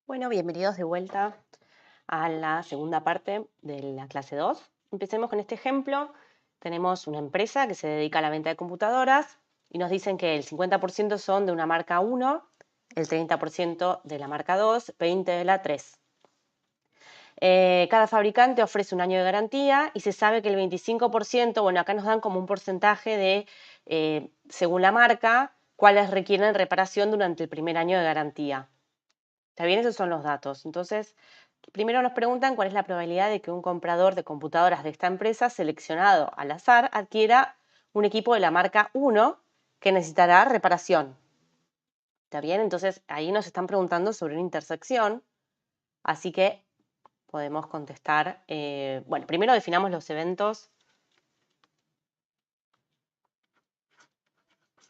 Bueno, bienvenidos de vuelta a la segunda parte de la clase 2. Empecemos con este ejemplo. Tenemos una empresa que se dedica a la venta de computadoras y nos dicen que el 50% son de una marca 1, el 30% de la marca 2, 20% de la 3. Cada fabricante ofrece un año de garantía y se sabe que el 25%, bueno, acá nos dan como un porcentaje de, según la marca, cuáles requieren reparación durante el primer año de garantía. ¿Está bien? Esos son los datos. Entonces, primero nos preguntan cuál es la probabilidad de que un comprador de computadoras de esta empresa seleccionado al azar adquiera un equipo de la marca 1 que necesitará reparación. ¿Está bien? Entonces, ahí nos están preguntando sobre una intersección, así que podemos contestar. Bueno, primero definamos los eventos.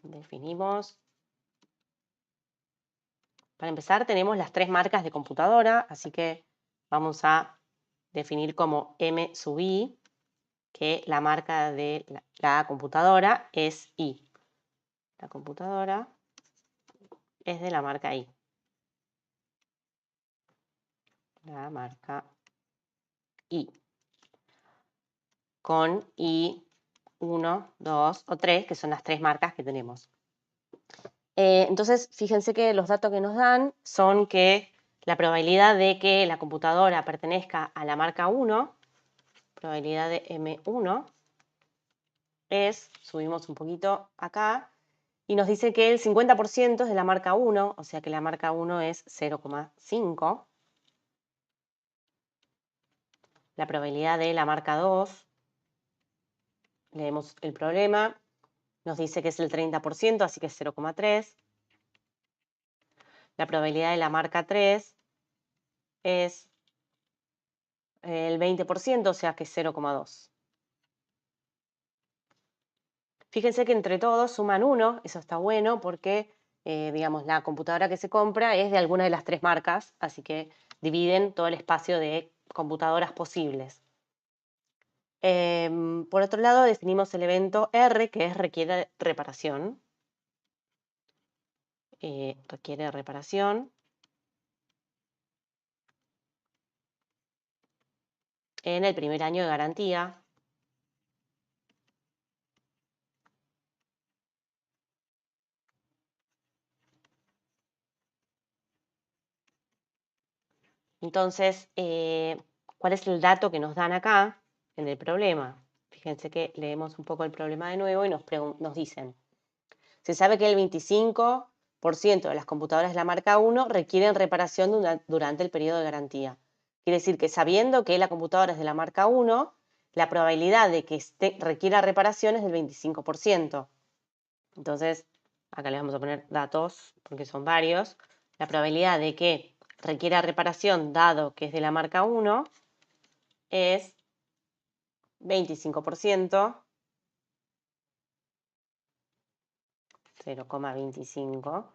Definimos. Para empezar, tenemos las tres marcas de computadora, así que vamos a definir como M sub I que la marca de la computadora es I. La computadora es de la marca I. La marca I. Con I1, 2 o 3, que son las tres marcas que tenemos. Entonces, fíjense que los datos que nos dan son que la probabilidad de que la computadora pertenezca a la marca 1, probabilidad de M1, subimos un poquito acá, y nos dice que el 50% es de la marca 1, o sea que la marca 1 es 0,5. La probabilidad de la marca 2, leemos el problema, nos dice que es el 30%, así que es 0,3. La probabilidad de la marca 3 es el 20%, o sea que es 0,2. Fíjense que entre todos suman 1, eso está bueno porque, digamos, la computadora que se compra es de alguna de las tres marcas, así que dividen todo el espacio de computadoras posibles. Por otro lado, definimos el evento R, que es requiere reparación. Requiere reparación en el primer año de garantía. Entonces, ¿cuál es el dato que nos dan acá en el problema? Fíjense que leemos un poco el problema de nuevo y nos dicen, se sabe que el 25% de las computadoras de la marca 1 requieren reparación durante el periodo de garantía. Quiere decir que sabiendo que la computadora es de la marca 1, la probabilidad de que requiera reparación es del 25%. Entonces, acá le vamos a poner datos, porque son varios. La probabilidad de que requiera reparación, dado que es de la marca 1, es 25%, 0,25.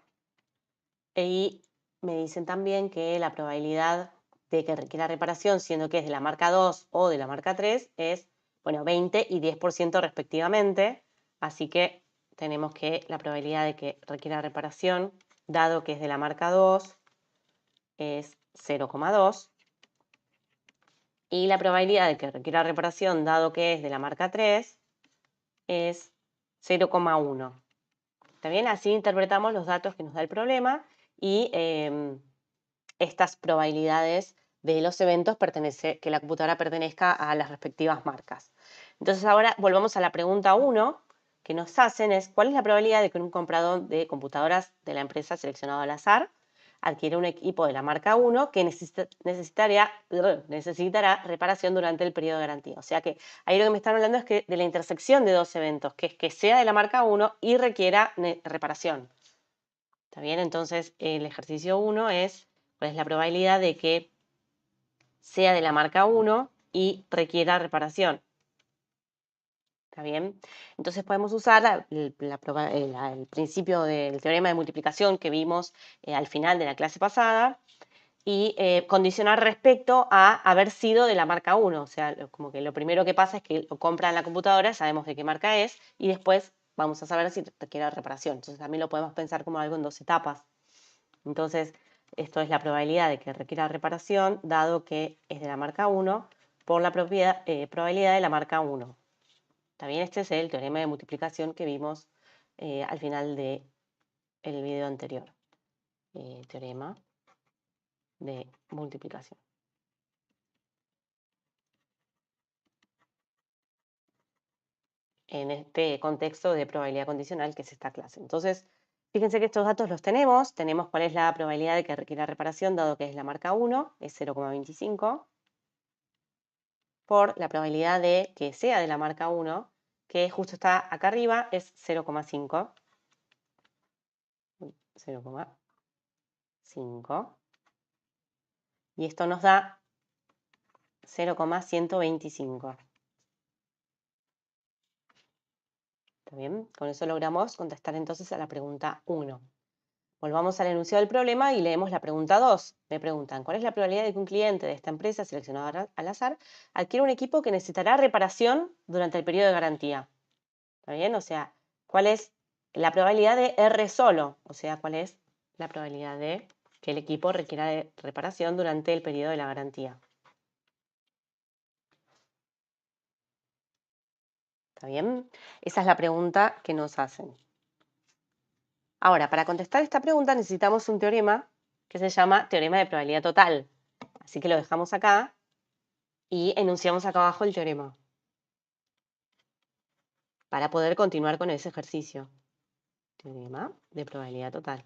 Y me dicen también que la probabilidad de que requiera reparación, siendo que es de la marca 2 o de la marca 3, es, bueno, 20 y 10% respectivamente. Así que tenemos que la probabilidad de que requiera reparación, dado que es de la marca 2, es 0,2. Y la probabilidad de que requiera reparación, dado que es de la marca 3, es 0,1. ¿Está bien? Así interpretamos los datos que nos da el problema y estas probabilidades de los eventos que la computadora pertenezca a las respectivas marcas. Entonces ahora volvamos a la pregunta 1 que nos hacen es ¿cuál es la probabilidad de que un comprador de computadoras de la empresa seleccionado al azar adquiera un equipo de la marca 1 que necesitará reparación durante el periodo de garantía? O sea que ahí lo que me están hablando es que de la intersección de dos eventos, que es que sea de la marca 1 y requiera reparación. ¿Está bien? Entonces el ejercicio 1 es ¿cuál es la probabilidad de que sea de la marca 1 y requiera reparación? ¿Está bien? Entonces podemos usar el principio del teorema de multiplicación que vimos al final de la clase pasada y condicionar respecto a haber sido de la marca 1. O sea, como que lo primero que pasa es que lo compran la computadora, sabemos de qué marca es, y después vamos a saber si requiere reparación. Entonces también lo podemos pensar como algo en dos etapas. Entonces, Esto es la probabilidad de que requiera reparación, dado que es de la marca 1, por la probabilidad de la marca 1. También este es el teorema de multiplicación que vimos al final del video anterior. Teorema de multiplicación. En este contexto de probabilidad condicional que es esta clase. Entonces, fíjense que estos datos los tenemos. Tenemos cuál es la probabilidad de que requiera reparación, dado que es la marca 1, es 0,25, por la probabilidad de que sea de la marca 1, que justo está acá arriba, es 0,5. 0,5. Y esto nos da 0,125. ¿Está bien? Con eso logramos contestar entonces a la pregunta 1. Volvamos al enunciado del problema y leemos la pregunta 2. Me preguntan, ¿cuál es la probabilidad de que un cliente de esta empresa, seleccionado al azar, adquiera un equipo que necesitará reparación durante el periodo de garantía? ¿Está bien? O sea, ¿cuál es la probabilidad de R solo? O sea, ¿cuál es la probabilidad de que el equipo requiera de reparación durante el periodo de la garantía? ¿Está bien? Esa es la pregunta que nos hacen. Ahora, para contestar esta pregunta necesitamos un teorema que se llama teorema de probabilidad total. Así que lo dejamos acá y enunciamos acá abajo el teorema para poder continuar con ese ejercicio. Teorema de probabilidad total.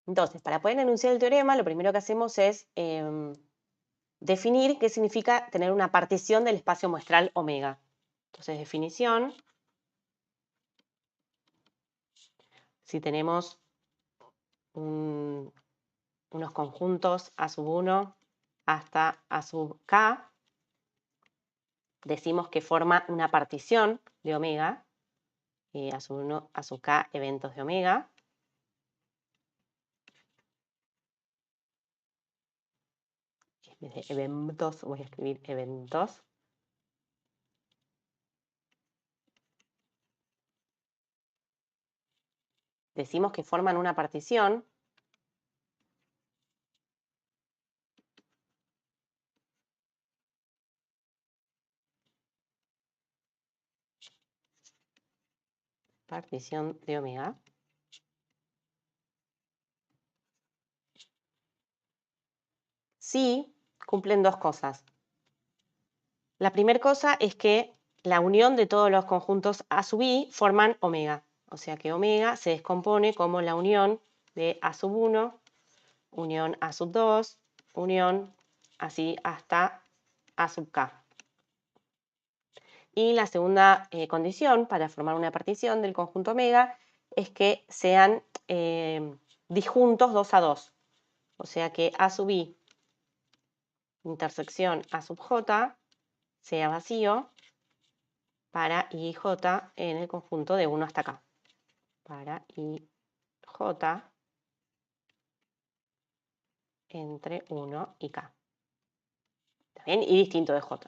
Entonces, para poder enunciar el teorema, lo primero que hacemos es definir qué significa tener una partición del espacio muestral omega. Entonces, definición. Si tenemos unos conjuntos A sub 1 hasta A sub k, decimos que forma una partición de omega, A sub 1, A sub k eventos de omega. En vez de eventos voy a escribir eventos. Decimos que forman una partición de omega. Sí, cumplen dos cosas. La primera cosa es que la unión de todos los conjuntos A sub i forman omega. O sea que omega se descompone como la unión de A sub 1, unión A sub 2, unión así hasta A sub k. Y la segunda condición para formar una partición del conjunto omega es que sean disjuntos 2 a 2. O sea que A sub i intersección A sub j sea vacío para ij en el conjunto de 1 hasta acá. Para ij entre 1 y k. ¿Está bien? Y distinto de j.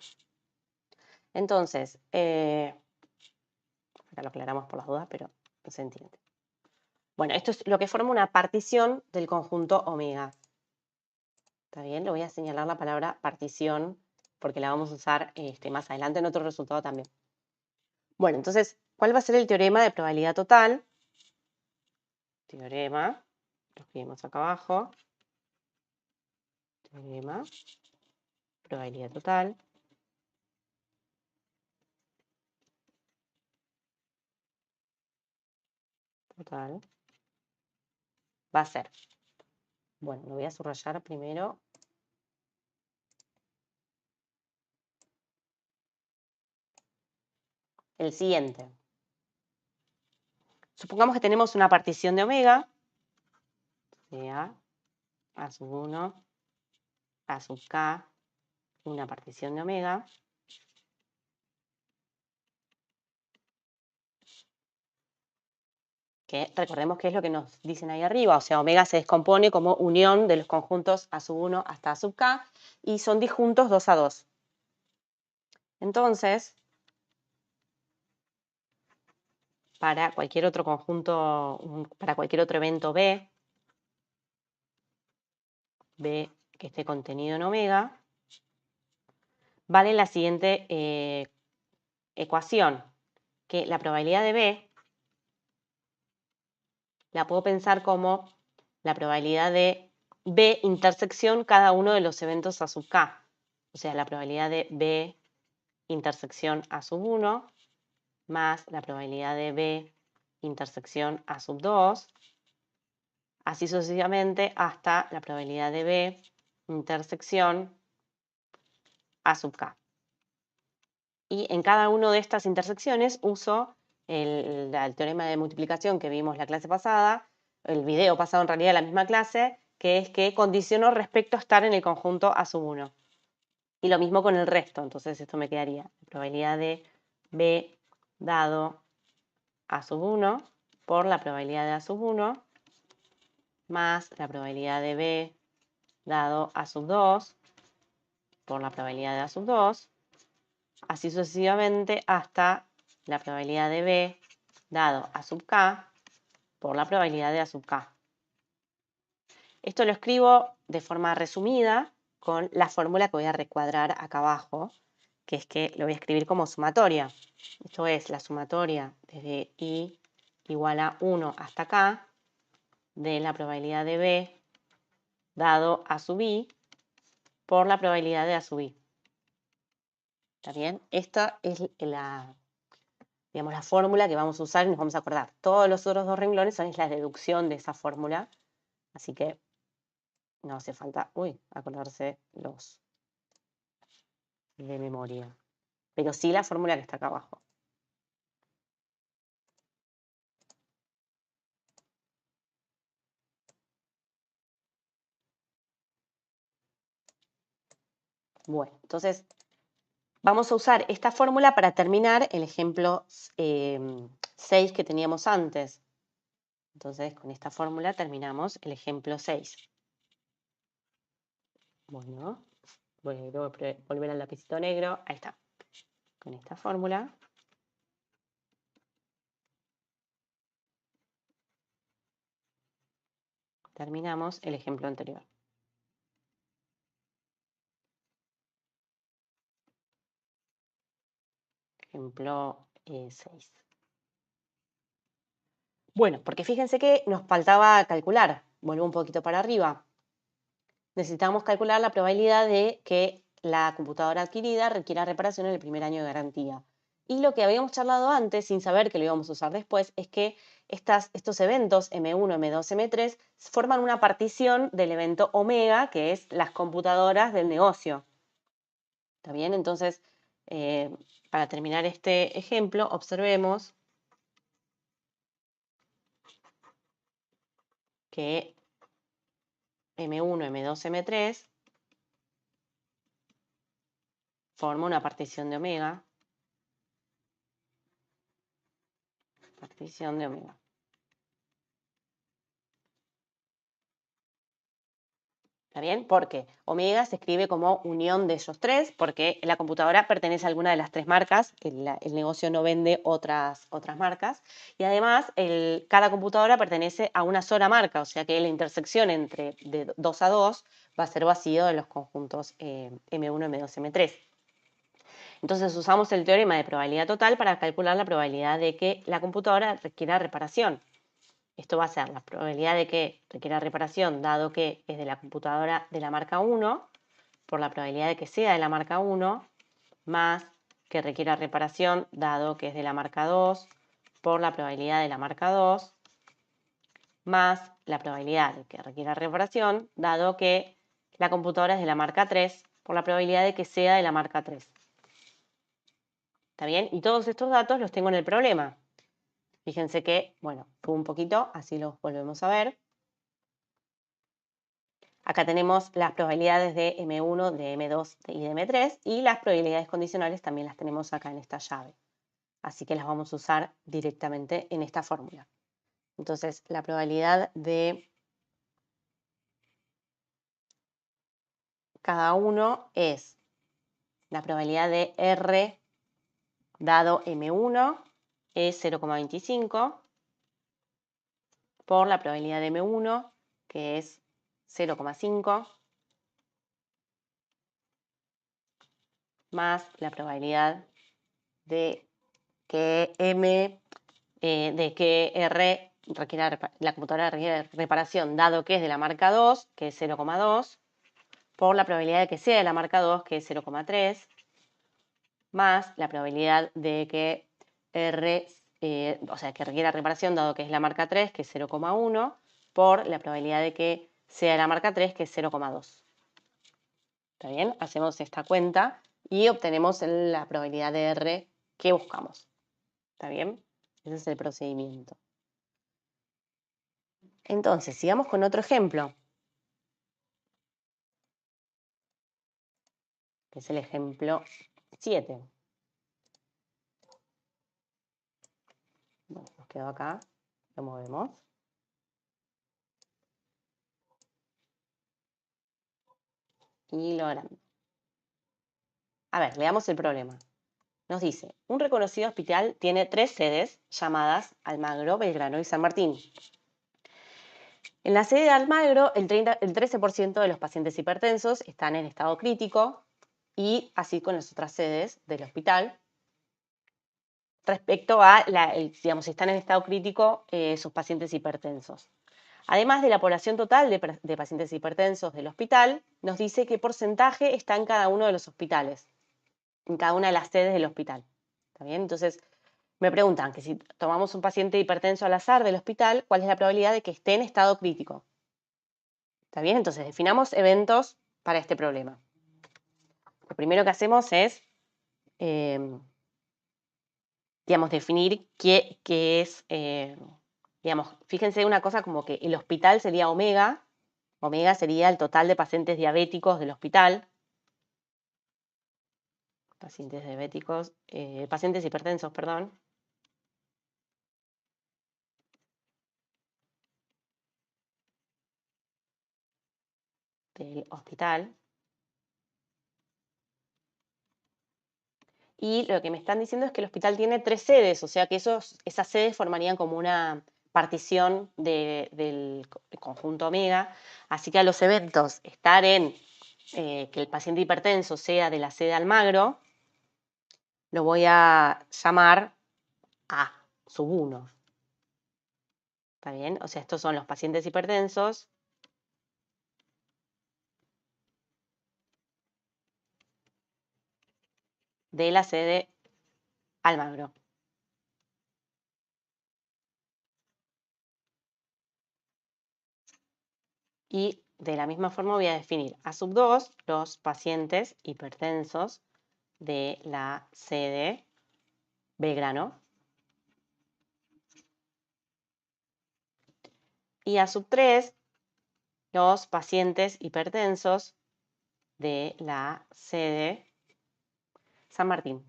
Entonces, acá lo aclaramos por las dudas, pero no se entiende. Bueno, esto es lo que forma una partición del conjunto omega. ¿Está bien? Le voy a señalar la palabra partición porque la vamos a usar más adelante en otro resultado también. Bueno, entonces, ¿cuál va a ser el teorema de probabilidad total? Teorema, lo escribimos acá abajo. Teorema, probabilidad total. Total. Va a ser. Bueno, lo voy a subrayar primero. El siguiente. Supongamos que tenemos una partición de omega, sea A sub 1, A sub k, una partición de omega. Que recordemos que es lo que nos dicen ahí arriba, o sea, omega se descompone como unión de los conjuntos A sub 1 hasta A sub k y son disjuntos 2 a 2. Entonces, para cualquier otro conjunto, para cualquier otro evento B que esté contenido en omega, vale la siguiente ecuación, que la probabilidad de B la puedo pensar como la probabilidad de B intersección cada uno de los eventos A sub K. O sea, la probabilidad de B intersección A sub 1 más la probabilidad de B intersección A sub 2, así sucesivamente hasta la probabilidad de B intersección A sub K. Y en cada una de estas intersecciones uso el teorema de multiplicación que vimos la clase pasada, el video pasado en realidad de la misma clase, que es que condiciono respecto a estar en el conjunto A sub 1. Y lo mismo con el resto, entonces esto me quedaría la probabilidad de B dado A sub 1 por la probabilidad de A sub 1 más la probabilidad de B dado A sub 2 por la probabilidad de A sub 2, así sucesivamente hasta la probabilidad de B dado A sub K por la probabilidad de A sub K. Esto lo escribo de forma resumida con la fórmula que voy a recuadrar acá abajo, que es que lo voy a escribir como sumatoria. Esto es la sumatoria desde I igual a 1 hasta K de la probabilidad de B dado A sub I por la probabilidad de A sub I. ¿Está bien? Esta es digamos, la fórmula que vamos a usar y nos vamos a acordar. Todos los otros dos renglones son la deducción de esa fórmula, así que no hace falta, acordarse los de memoria. Pero sí la fórmula que está acá abajo. Bueno, entonces vamos a usar esta fórmula para terminar el ejemplo 6 que teníamos antes. Entonces, con esta fórmula terminamos el ejemplo 6. Bueno, voy a volver al lapicito negro. Ahí está. Con esta fórmula terminamos el ejemplo anterior. Ejemplo 6. Bueno, porque fíjense que nos faltaba calcular. Vuelvo un poquito para arriba. Necesitamos calcular la probabilidad de que la computadora adquirida requiera reparación en el primer año de garantía. Y lo que habíamos charlado antes, sin saber que lo íbamos a usar después, es que estos eventos M1, M2, M3 forman una partición del evento omega, que es las computadoras del negocio. ¿Está bien? Entonces, para terminar este ejemplo, observemos que M1, M2, M3 forma una partición de omega. Partición de omega. ¿Está bien? Porque omega se escribe como unión de ellos tres, porque la computadora pertenece a alguna de las tres marcas, el negocio no vende otras marcas, y además cada computadora pertenece a una sola marca, o sea que la intersección entre de 2 a 2 va a ser vacío de los conjuntos M1, M2, M3. Entonces usamos el teorema de probabilidad total para calcular la probabilidad de que la computadora requiera reparación. Esto va a ser la probabilidad de que requiera reparación, dado que es de la computadora de la marca 1, por la probabilidad de que sea de la marca 1, más que requiera reparación, dado que es de la marca 2, por la probabilidad de la marca 2, más la probabilidad de que requiera reparación, dado que la computadora es de la marca 3, por la probabilidad de que sea de la marca 3. ¿Está bien? Y todos estos datos los tengo en el problema. Fíjense que, bueno, subo un poquito, así los volvemos a ver. Acá tenemos las probabilidades de M1, de M2 y de M3 y las probabilidades condicionales también las tenemos acá en esta llave. Así que las vamos a usar directamente en esta fórmula. Entonces, la probabilidad de cada uno es la probabilidad de R dado M1 es 0,25 por la probabilidad de M1, que es 0,5, más la probabilidad de que de que R la computadora requiera reparación, dado que es de la marca 2, que es 0,2, por la probabilidad de que sea de la marca 2, que es 0,3, más la probabilidad de que R, o sea, que requiera reparación, dado que es la marca 3, que es 0,1, por la probabilidad de que sea de la marca 3, que es 0,2. ¿Está bien? Hacemos esta cuenta y obtenemos la probabilidad de R que buscamos. ¿Está bien? Ese es el procedimiento. Entonces, sigamos con otro ejemplo, que es el ejemplo 7. Bueno, nos quedó acá, lo movemos. Y lo agrandamos. A ver, veamos el problema. Nos dice, un reconocido hospital tiene 3 sedes llamadas Almagro, Belgrano y San Martín. En la sede de Almagro, el 13% de los pacientes hipertensos están en estado crítico y así con las otras sedes del hospital. Respecto a, digamos, si están en estado crítico sus pacientes hipertensos. Además de la población total de pacientes hipertensos del hospital, nos dice qué porcentaje está en cada uno de los hospitales, en cada una de las sedes del hospital. ¿Está bien? Entonces, me preguntan que si tomamos un paciente hipertenso al azar del hospital, ¿cuál es la probabilidad de que esté en estado crítico? ¿Está bien? Entonces, definamos eventos para este problema. Lo primero que hacemos es, digamos, definir qué es, digamos, fíjense una cosa como que el hospital sería omega. Omega sería el total de pacientes diabéticos del hospital. Pacientes diabéticos, pacientes hipertensos, perdón. Del hospital. Y lo que me están diciendo es que el hospital tiene 3 sedes, o sea que esas sedes formarían como una partición del conjunto omega. Así que a los eventos estar en que el paciente hipertenso sea de la sede Almagro, lo voy a llamar A, sub 1. ¿Está bien? O sea, estos son los pacientes hipertensos de la sede Almagro. Y de la misma forma voy a definir a sub 2 los pacientes hipertensos de la sede Belgrano. Y a sub 3 los pacientes hipertensos de la sede San Martín.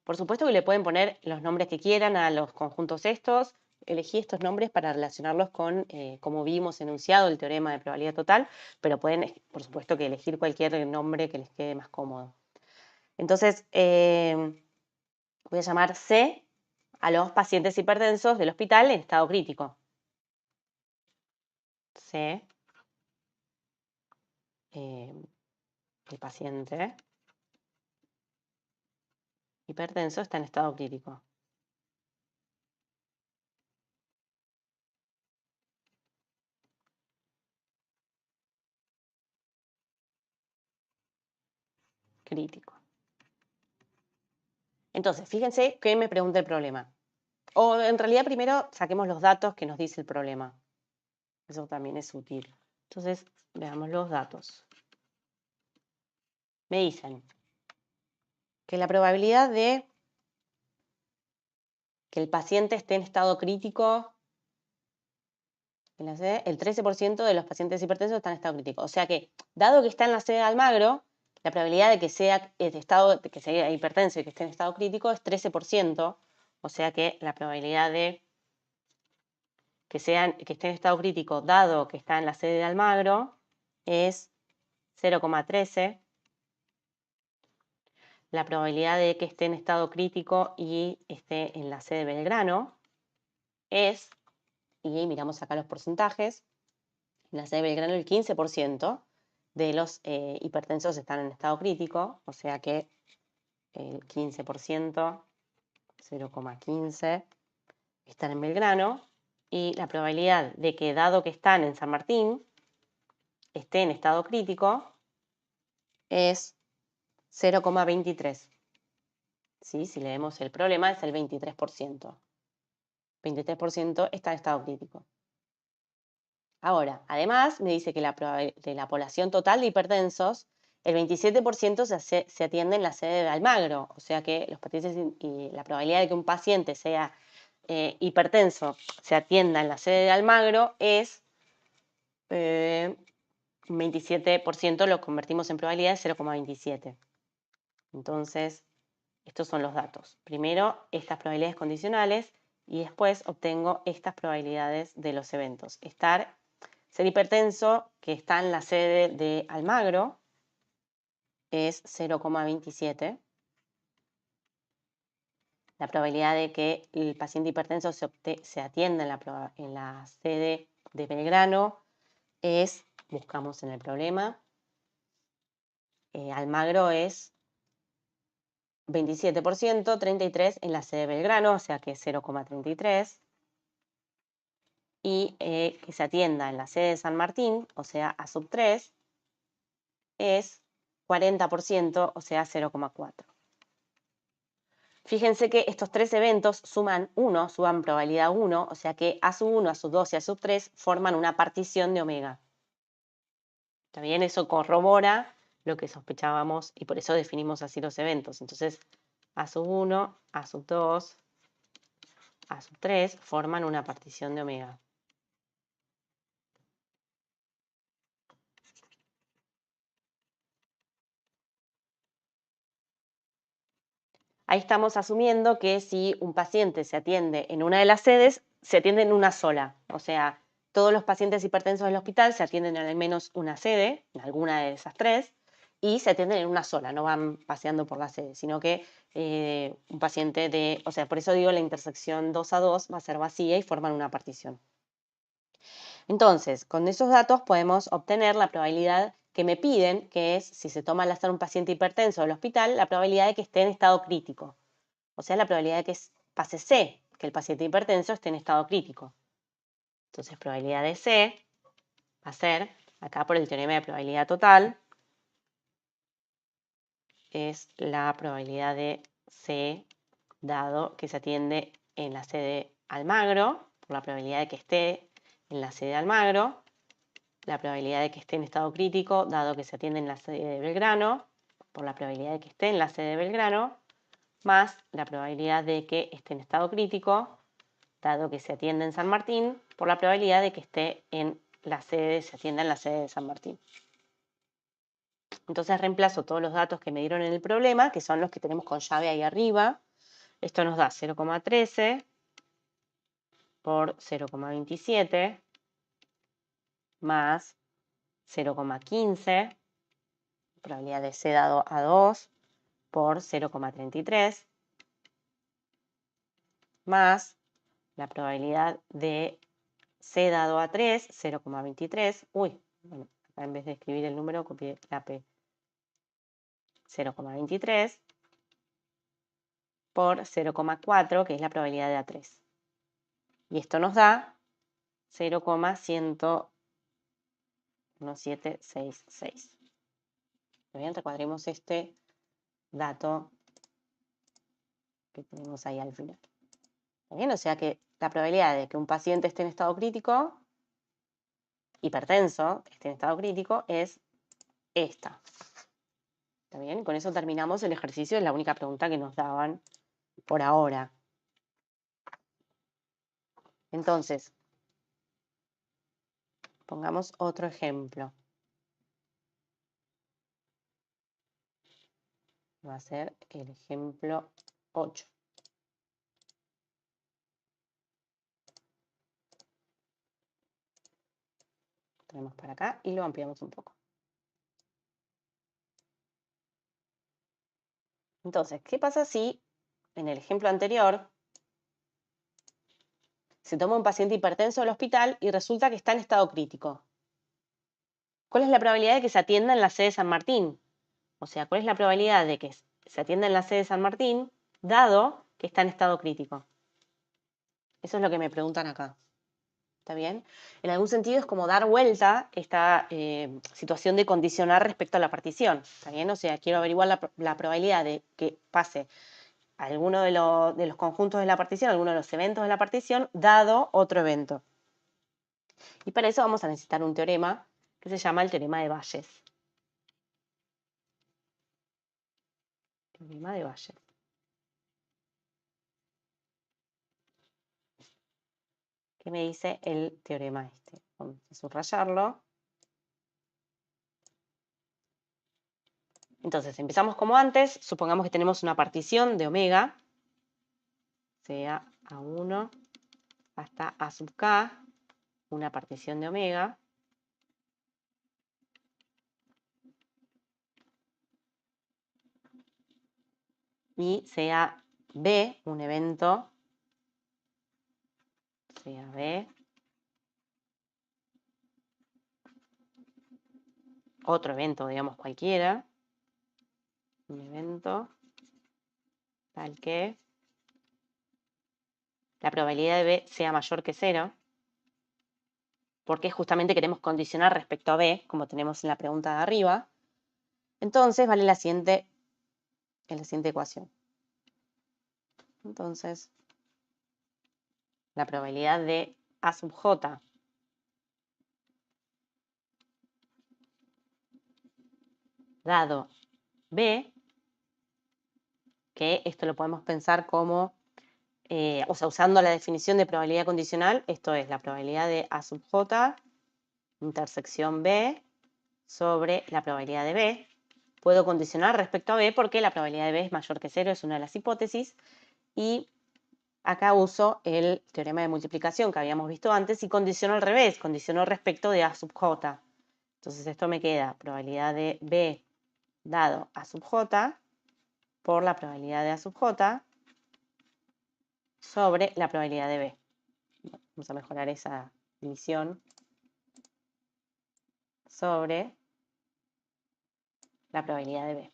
Por supuesto que le pueden poner los nombres que quieran a los conjuntos estos. Elegí estos nombres para relacionarlos con, como vimos enunciado, el teorema de probabilidad total, pero pueden, por supuesto, que elegir cualquier nombre que les quede más cómodo. Entonces, voy a llamar C a los pacientes hipertensos del hospital en estado crítico. C, el paciente hipertenso está en estado crítico. Crítico. Entonces, fíjense qué me pregunta el problema. O en realidad primero saquemos los datos que nos dice el problema. Eso también es útil. Entonces, veamos los datos. Me dicen que la probabilidad de que el paciente esté en estado crítico, el 13% de los pacientes hipertensos están en estado crítico. O sea que, dado que está en la sede de Almagro, la probabilidad de que sea que sea hipertenso y que esté en estado crítico es 13%. O sea que la probabilidad de que esté en estado crítico, dado que está en la sede de Almagro, es 0,13. La probabilidad de que esté en estado crítico y esté en la C de Belgrano es, y miramos acá los porcentajes, en la C de Belgrano el 15% de los hipertensos están en estado crítico, o sea que el 15%, 0,15, están en Belgrano, y la probabilidad de que, dado que están en San Martín, esté en estado crítico es 0,23. ¿Sí? Si leemos el problema es el 23%. 23% está en estado crítico. Ahora, además me dice que de la población total de hipertensos, el 27% se atiende en la sede de Almagro, o sea que los pacientes y la probabilidad de que un paciente sea hipertenso se atienda en la sede de Almagro es 27%, lo convertimos en probabilidad de 0,27. Entonces, estos son los datos. Primero, estas probabilidades condicionales y después obtengo estas probabilidades de los eventos. Ser hipertenso, que está en la sede de Almagro, es 0,27. La probabilidad de que el paciente hipertenso se atienda en la sede de Belgrano es, buscamos en el problema, Almagro es 27%, 33 en la sede de Belgrano, o sea que 0,33. Y que se atienda en la sede de San Martín, o sea, A sub 3, es 40%, o sea, 0,4. Fíjense que estos tres eventos suman probabilidad 1, o sea que A sub 1, A sub 2 y A sub 3 forman una partición de omega. También eso corrobora lo que sospechábamos y por eso definimos así los eventos. Entonces, A sub 1, A sub 2, A sub 3 forman una partición de omega. Ahí estamos asumiendo que si un paciente se atiende en una de las sedes, se atiende en una sola. O sea, todos los pacientes hipertensos del hospital se atienden en al menos una sede, en alguna de esas tres, y se atienden en una sola, no van paseando por la sede, sino que un paciente o sea, por eso digo la intersección 2 a 2 va a ser vacía y forman una partición. Entonces, con esos datos podemos obtener la probabilidad que me piden, que es, si se toma al azar un paciente hipertenso del hospital, la probabilidad de que esté en estado crítico. O sea, la probabilidad de que pase C, que el paciente hipertenso esté en estado crítico. Entonces, probabilidad de C va a ser, acá por el teorema de probabilidad total, es la probabilidad de C, dado que se atiende en la sede Almagro, por la probabilidad de que esté en la sede Almagro, la probabilidad de que esté en estado crítico, dado que se atiende en la sede de Belgrano, por la probabilidad de que esté en la sede de Belgrano, más la probabilidad de que esté en estado crítico, dado que se atiende en San Martín, por la probabilidad de que esté en la sede, se atienda en la sede de San Martín. Entonces reemplazo todos los datos que me dieron en el problema, que son los que tenemos con llave ahí arriba. Esto nos da 0,13 por 0,27 más 0,15, probabilidad de C dado a 2 por 0,33, más la probabilidad de C dado a 3, 0,23. Uy, bueno, acá en vez de escribir el número, copié la P. 0,23 por 0,4, que es la probabilidad de A3. Y esto nos da 0,1766. Bien, recuadremos este dato que tenemos ahí al final. Bien, o sea que la probabilidad de que un paciente esté en estado crítico, hipertenso, esté en estado crítico, es esta. ¿Está bien? Con eso terminamos el ejercicio, es la única pregunta que nos daban por ahora. Entonces, pongamos otro ejemplo. Va a ser el ejemplo 8. Tenemos para acá y lo ampliamos un poco. Entonces, ¿qué pasa si en el ejemplo anterior se toma un paciente hipertenso del hospital y resulta que está en estado crítico? ¿Cuál es la probabilidad de que se atienda en la sede de San Martín? O sea, ¿cuál es la probabilidad de que se atienda en la sede de San Martín, dado que está en estado crítico? Eso es lo que me preguntan acá. ¿Está bien? En algún sentido es como dar vuelta esta situación de condicionar respecto a la partición. ¿Está bien? O sea, quiero averiguar la probabilidad de que pase alguno de los conjuntos de la partición, alguno de los eventos de la partición, dado otro evento. Y para eso vamos a necesitar un teorema que se llama el teorema de Bayes. Teorema de Bayes. ¿Qué me dice el teorema este? Vamos a subrayarlo. Entonces, empezamos como antes. Supongamos que tenemos una partición de omega, sea A1 hasta A sub k, una partición de omega. Y sea B un evento, sea B otro evento, digamos cualquiera, un evento tal que la probabilidad de B sea mayor que 0, porque justamente queremos condicionar respecto a B, como tenemos en la pregunta de arriba. Entonces vale la siguiente ecuación. Entonces, la probabilidad de A sub j dado B, que esto lo podemos pensar como, o sea, usando la definición de probabilidad condicional, esto es la probabilidad de A sub j intersección B sobre la probabilidad de B. Puedo condicionar respecto a B porque la probabilidad de B es mayor que 0, es una de las hipótesis. Y acá uso el teorema de multiplicación que habíamos visto antes y condiciono al revés, condiciono respecto de A sub j. Entonces esto me queda probabilidad de B dado A sub j por la probabilidad de A sub j sobre la probabilidad de B. Vamos a mejorar esa división sobre la probabilidad de B.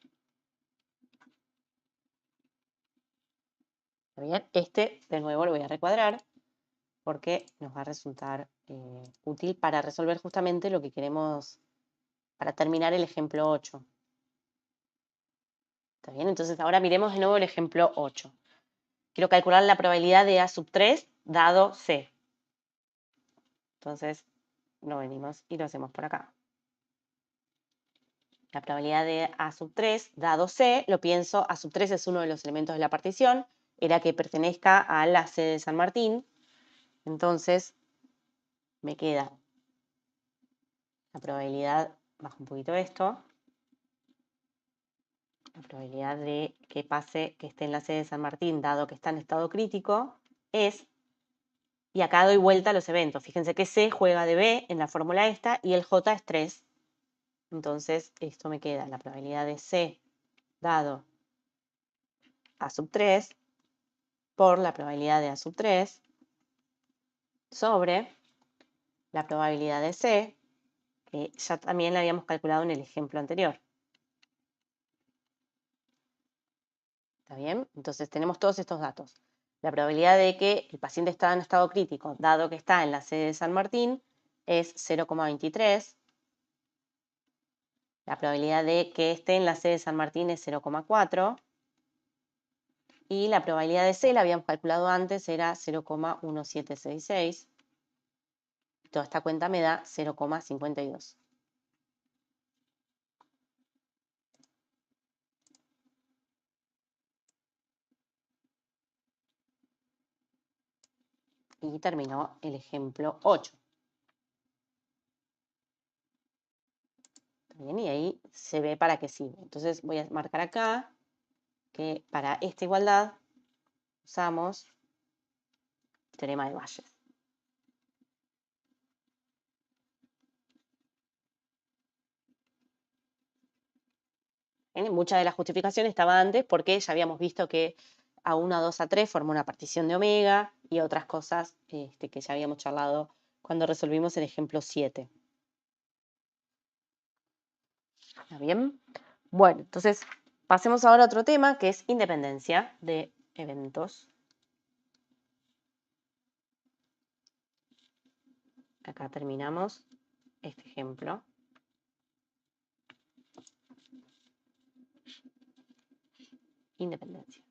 ¿Está bien? Este, de nuevo, lo voy a recuadrar porque nos va a resultar útil para resolver justamente lo que queremos, para terminar el ejemplo 8. ¿Está bien? Entonces ahora miremos de nuevo el ejemplo 8. Quiero calcular la probabilidad de A sub 3 dado C. Entonces lo venimos y lo hacemos por acá. La probabilidad de A sub 3 dado C, lo pienso, A sub 3 es uno de los elementos de la partición, era que pertenezca a la C de San Martín. Entonces me queda la probabilidad, bajo un poquito esto, la probabilidad de que pase, que esté en la sede de San Martín, dado que está en estado crítico, es, y acá doy vuelta a los eventos. Fíjense que C juega de B en la fórmula esta y el J es 3. Entonces, esto me queda la probabilidad de C dado A sub 3 por la probabilidad de A sub 3 sobre la probabilidad de C, que ya también la habíamos calculado en el ejemplo anterior. ¿Está bien? Entonces tenemos todos estos datos. La probabilidad de que el paciente está en estado crítico, dado que está en la sede de San Martín, es 0,23. La probabilidad de que esté en la sede de San Martín es 0,4. Y la probabilidad de C, la habíamos calculado antes, era 0,1766. Toda esta cuenta me da 0,52. Y terminó el ejemplo 8. Bien, y ahí se ve para qué sirve. Entonces voy a marcar acá que para esta igualdad usamos el teorema de Bayes. ¿Bien? Mucha de la justificación estaba antes porque ya habíamos visto que A1, A2, A3 forma una partición de omega y otras cosas que ya habíamos charlado cuando resolvimos el ejemplo 7. ¿Está bien? Bueno, entonces pasemos ahora a otro tema que es independencia de eventos. Acá terminamos este ejemplo. Independencia.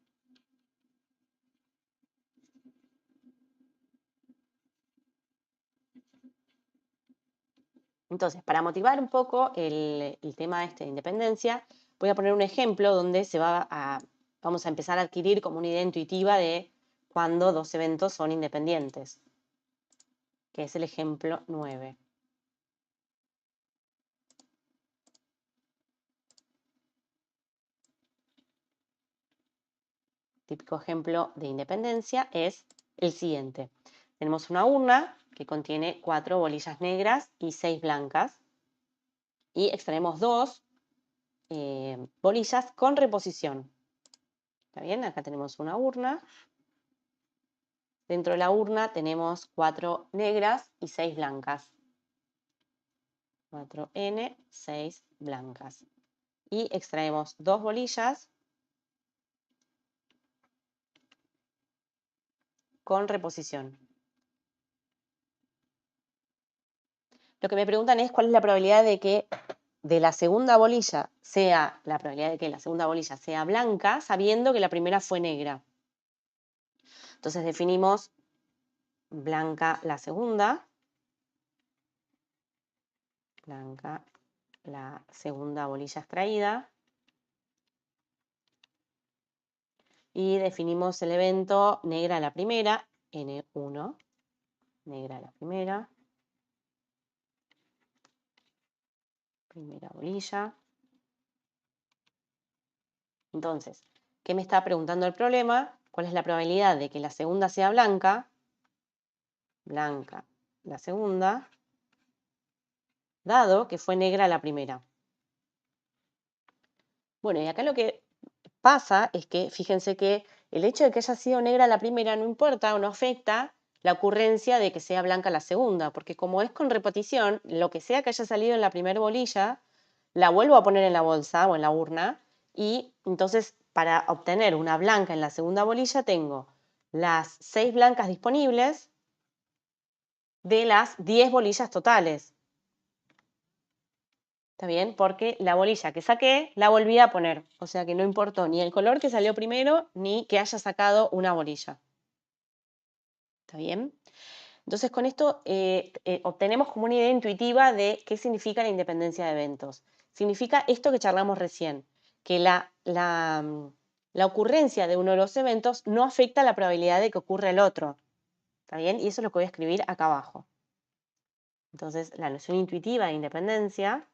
Entonces, para motivar un poco el tema de independencia, voy a poner un ejemplo donde vamos a empezar a adquirir como una idea intuitiva de cuando dos eventos son independientes, que es el ejemplo 9. Típico ejemplo de independencia es el siguiente. Tenemos una urna que contiene 4 bolillas negras y 6 blancas y extraemos 2 bolillas con reposición. ¿Está bien? Acá tenemos una urna. Dentro de la urna tenemos 4 negras y 6 blancas. 4N, 6 blancas. Y extraemos 2 bolillas con reposición. Lo que me preguntan es cuál es la probabilidad de que la segunda bolilla sea blanca, sabiendo que la primera fue negra. Entonces definimos blanca la segunda. Blanca la segunda bolilla extraída. Y definimos el evento negra la primera, N1. Negra la primera. Primera bolilla. Entonces, ¿qué me está preguntando el problema? ¿Cuál es la probabilidad de que la segunda sea blanca? Blanca la segunda, dado que fue negra la primera. Bueno, y acá lo que pasa es que, fíjense que el hecho de que haya sido negra la primera no importa o no afecta la ocurrencia de que sea blanca la segunda, porque como es con repetición, lo que sea que haya salido en la primera bolilla, la vuelvo a poner en la bolsa o en la urna, y entonces para obtener una blanca en la segunda bolilla tengo las 6 blancas disponibles de las 10 bolillas totales. ¿Está bien? Porque la bolilla que saqué la volví a poner. O sea que no importó ni el color que salió primero ni que haya sacado una bolilla. ¿Está bien? Entonces con esto obtenemos como una idea intuitiva de qué significa la independencia de eventos. Significa esto que charlamos recién, que la ocurrencia de uno de los eventos no afecta la probabilidad de que ocurra el otro. ¿Está bien? Y eso es lo que voy a escribir acá abajo. Entonces la noción intuitiva de independencia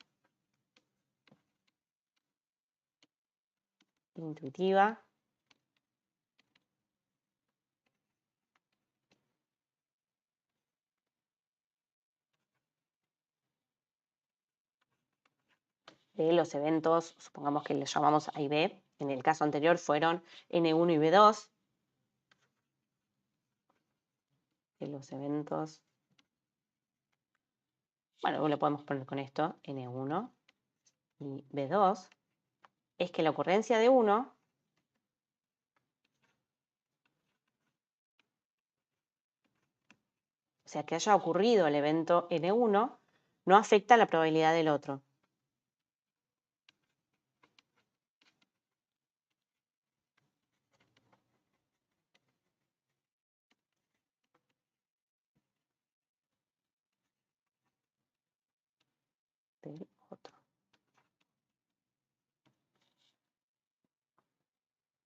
intuitiva de los eventos, supongamos que les llamamos A y B, en el caso anterior fueron N1 y B2, de los eventos, bueno, lo podemos poner con esto, N1 y B2, es que la ocurrencia de uno o sea, que haya ocurrido el evento N1, no afecta la probabilidad del otro. Del otro.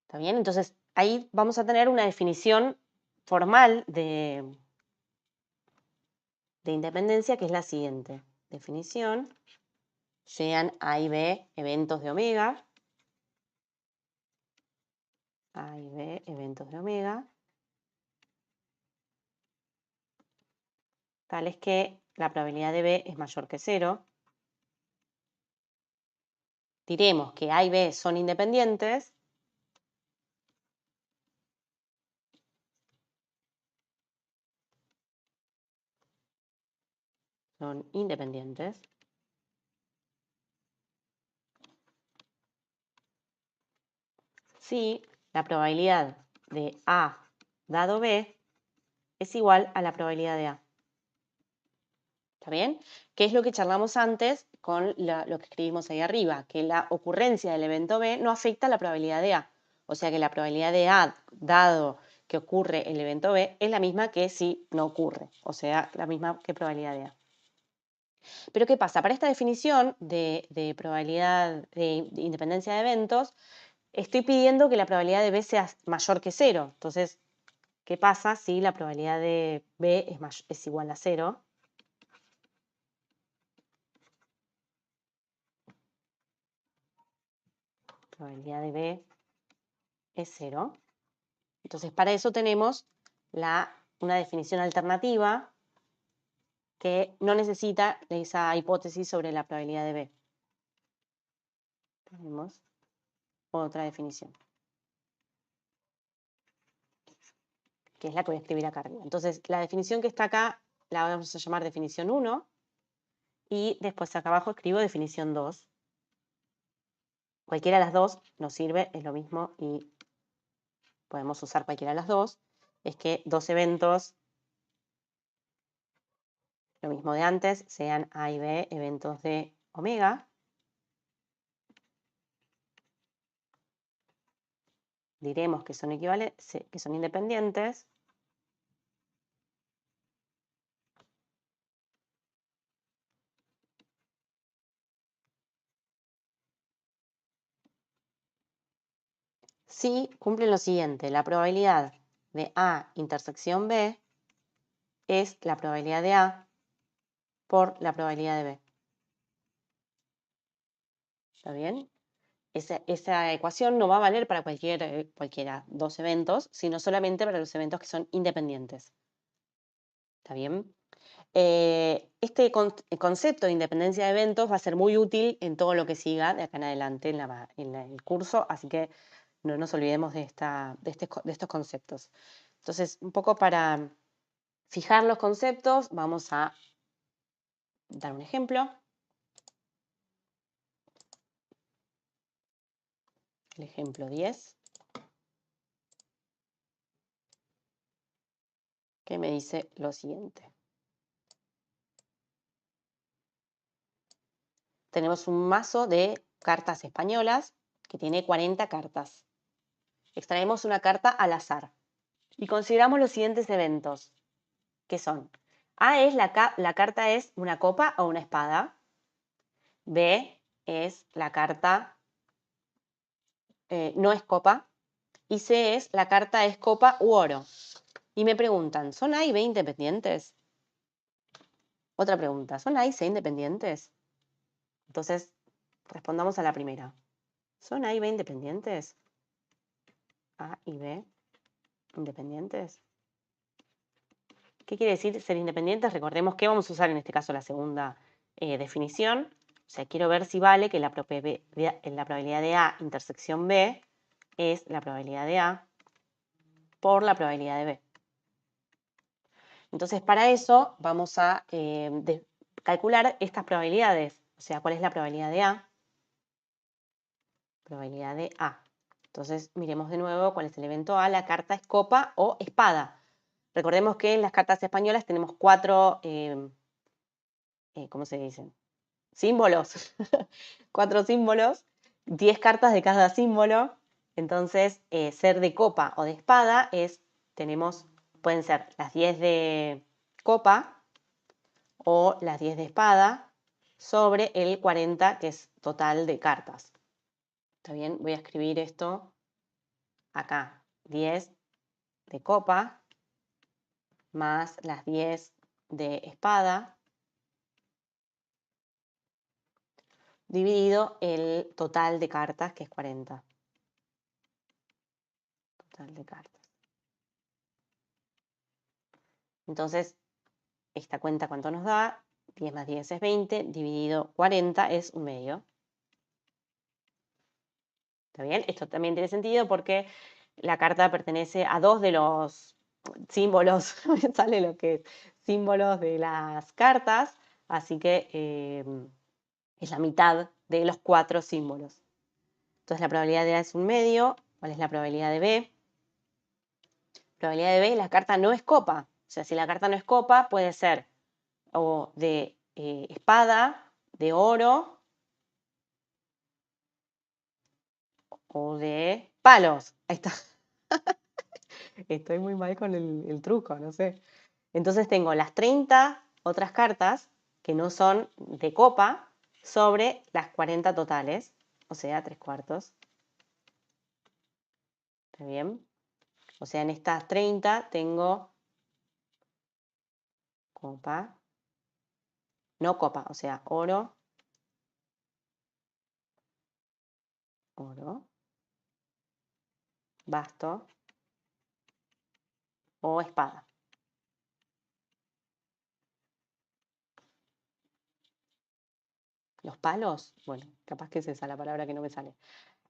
¿Está bien? Entonces, ahí vamos a tener una definición formal de independencia, que es la siguiente. Definición, sean A y B eventos de omega, A y B eventos de omega, tales que la probabilidad de B es mayor que 0, diremos que A y B son independientes. Son independientes. Si la probabilidad de A dado B es igual a la probabilidad de A. ¿Está bien? ¿Qué es lo que charlamos antes con lo que escribimos ahí arriba? Que la ocurrencia del evento B no afecta a la probabilidad de A. O sea que la probabilidad de A, dado que ocurre el evento B, es la misma que si no ocurre. O sea, la misma que probabilidad de A. Pero ¿qué pasa? Para esta definición de probabilidad de independencia de eventos, estoy pidiendo que la probabilidad de B sea mayor que 0. Entonces, ¿qué pasa si la probabilidad de B es igual a 0? Probabilidad de B es 0. Entonces, para eso tenemos una definición alternativa que no necesita esa hipótesis sobre la probabilidad de B. Tenemos otra definición, que es la que voy a escribir acá arriba. Entonces, la definición que está acá la vamos a llamar definición 1 y después acá abajo escribo definición 2. Cualquiera de las dos nos sirve, es lo mismo y podemos usar cualquiera de las dos. Es que dos eventos, lo mismo de antes, sean A y B eventos de omega. Diremos que son que son independientes. Si cumplen lo siguiente, la probabilidad de A intersección B es la probabilidad de A por la probabilidad de B. ¿Está bien? Esa ecuación no va a valer para cualquiera dos eventos, sino solamente para los eventos que son independientes. ¿Está bien? Este concepto de independencia de eventos va a ser muy útil en todo lo que siga de acá en adelante en el curso, así que no nos olvidemos de estos conceptos. Entonces, un poco para fijar los conceptos, vamos a dar un ejemplo. El ejemplo 10, que me dice lo siguiente. Tenemos un mazo de cartas españolas que tiene 40 cartas. Extraemos una carta al azar y consideramos los siguientes eventos, que son: A es la carta es una copa o una espada. B es la carta no es copa. Y C es la carta es copa u oro. Y me preguntan, ¿son A y B independientes? Otra pregunta, ¿son A y C independientes? Entonces, respondamos a la primera. ¿Son A y B independientes? A y B independientes. ¿Qué quiere decir ser independientes? Recordemos que vamos a usar en este caso la segunda definición. O sea, quiero ver si vale que la probabilidad de A intersección B es la probabilidad de A por la probabilidad de B. Entonces, para eso vamos a calcular estas probabilidades. O sea, ¿cuál es la probabilidad de A? Probabilidad de A. Entonces, miremos de nuevo cuál es el evento A. La carta es copa o espada. Recordemos que en las cartas españolas tenemos 4, ¿cómo se dicen? Símbolos. 4 símbolos, 10 cartas de cada símbolo. Entonces, ser de copa o de espada pueden ser las 10 de copa o las 10 de espada sobre el 40, que es total de cartas. ¿Está bien? Voy a escribir esto acá. 10 de copa más las 10 de espada dividido el total de cartas, que es 40. Total de cartas. Entonces, esta cuenta, ¿cuánto nos da? 10 más 10 es 20, dividido 40 es un medio. ¿Está bien? Esto también tiene sentido porque la carta pertenece a dos de los símbolos, no me sale lo que es, símbolos de las cartas, así que es la mitad de los 4 símbolos. Entonces la probabilidad de A es un medio. ¿Cuál es la probabilidad de B? Probabilidad de B, la carta no es copa. O sea, si la carta no es copa, puede ser o de espada, de oro o de palos. Ahí está. Estoy muy mal con el truco, no sé. Entonces tengo las 30 otras cartas que no son de copa sobre las 40 totales, o sea, 3/4. ¿Está bien? O sea, en estas 30 tengo copa, no copa, o sea, oro, oro, basto o espada. ¿Los palos? Bueno, capaz que es esa la palabra que no me sale.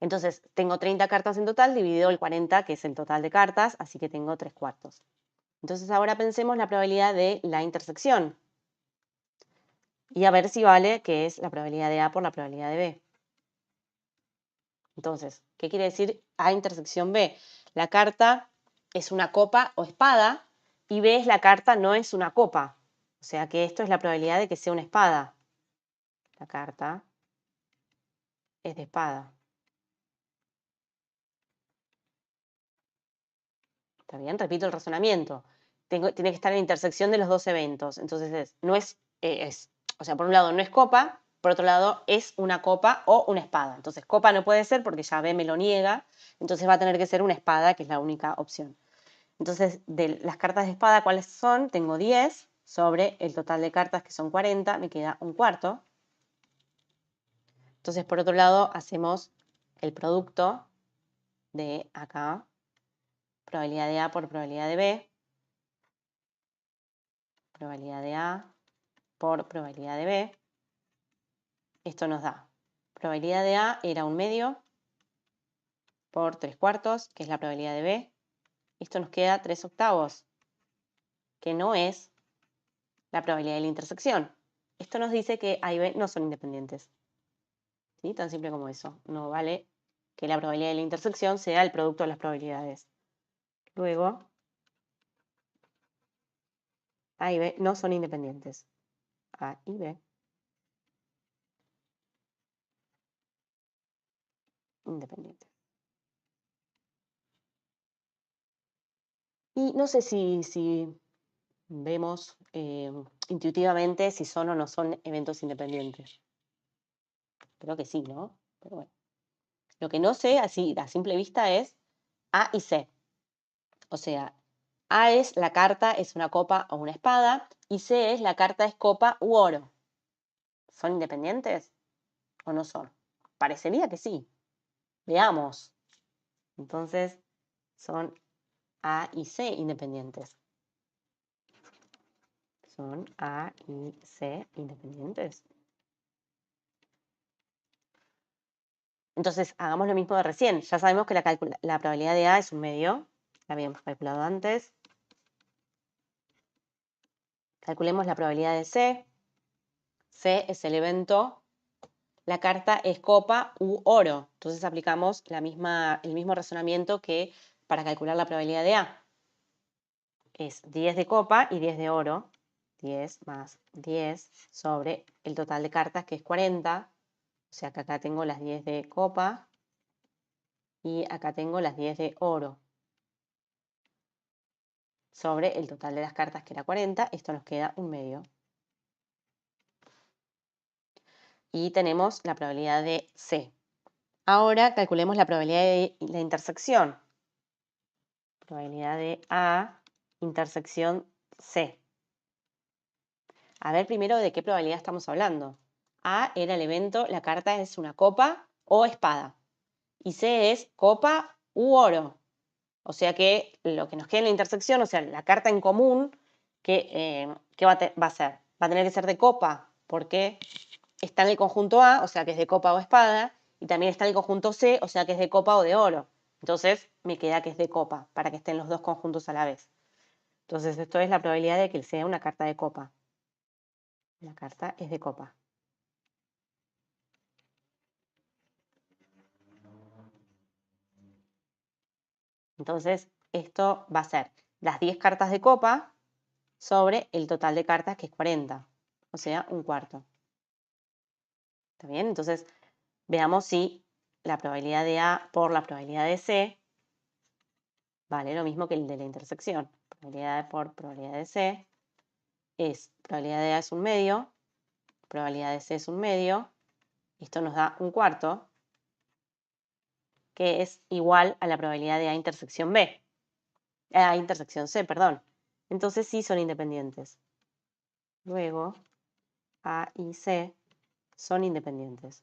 Entonces, tengo 30 cartas en total, dividido el 40, que es el total de cartas, así que tengo 3/4. Entonces, ahora pensemos la probabilidad de la intersección. Y a ver si vale, que es la probabilidad de A por la probabilidad de B. Entonces, ¿qué quiere decir A intersección B? La carta es una copa o espada y B es la carta no es una copa. O sea que esto es la probabilidad de que sea una espada. La carta es de espada. ¿Está bien? Repito el razonamiento. Tiene que estar en la intersección de los dos eventos. Entonces, o sea, por un lado no es copa, por otro lado es una copa o una espada. Entonces, copa no puede ser porque ya B me lo niega, entonces va a tener que ser una espada, que es la única opción. Entonces, de las cartas de espada, ¿cuáles son? Tengo 10 sobre el total de cartas, que son 40, me queda 1/4. Entonces, por otro lado, hacemos el producto de acá, probabilidad de A por probabilidad de B, probabilidad de A por probabilidad de B. Esto nos da, probabilidad de A era 1/2 por 3/4, que es la probabilidad de B. Esto nos queda 3/8, que no es la probabilidad de la intersección. Esto nos dice que A y B no son independientes. ¿Sí? Tan simple como eso. No vale que la probabilidad de la intersección sea el producto de las probabilidades. Luego, A y B no son independientes. A y B independientes. Y no sé si vemos intuitivamente si son o no son eventos independientes. Creo que sí, ¿no? Pero bueno. Lo que no sé, así a simple vista, es A y C. O sea, A es la carta, es una copa o una espada, y C es la carta, es copa u oro. ¿Son independientes o no son? Parecería que sí. Veamos. Entonces, son A y C independientes. Son A y C independientes. Entonces, hagamos lo mismo de recién. Ya sabemos que la probabilidad de A es 1/2. La habíamos calculado antes. Calculemos la probabilidad de C. C es el evento. La carta es copa u oro. Entonces aplicamos el mismo razonamiento que para calcular la probabilidad de A. Es 10 de copa y 10 de oro. 10 más 10 sobre el total de cartas, que es 40. O sea que acá tengo las 10 de copa y acá tengo las 10 de oro. Sobre el total de las cartas, que era 40, esto nos queda 1/2. Y tenemos la probabilidad de C. Ahora calculemos la probabilidad de la intersección. Probabilidad de A, intersección C. A ver primero de qué probabilidad estamos hablando. A era el evento, la carta es una copa o espada. Y C es copa u oro. O sea que lo que nos queda en la intersección, o sea, la carta en común, ¿qué va a ser? Va a tener que ser de copa, porque está en el conjunto A, o sea que es de copa o espada, y también está el conjunto C, o sea que es de copa o de oro. Entonces me queda que es de copa, para que estén los dos conjuntos a la vez. Entonces esto es la probabilidad de que sea una carta de copa. La carta es de copa. Entonces esto va a ser las 10 cartas de copa sobre el total de cartas, que es 40, o sea, un cuarto. ¿Está bien? Entonces veamos si la probabilidad de A por la probabilidad de C vale lo mismo que el de la intersección. Probabilidad por probabilidad de C es probabilidad de A es un medio, probabilidad de C es un medio, esto nos da un cuarto, que es igual a la probabilidad de A intersección B. A intersección C, perdón. Entonces sí son independientes. Luego, A y C son independientes.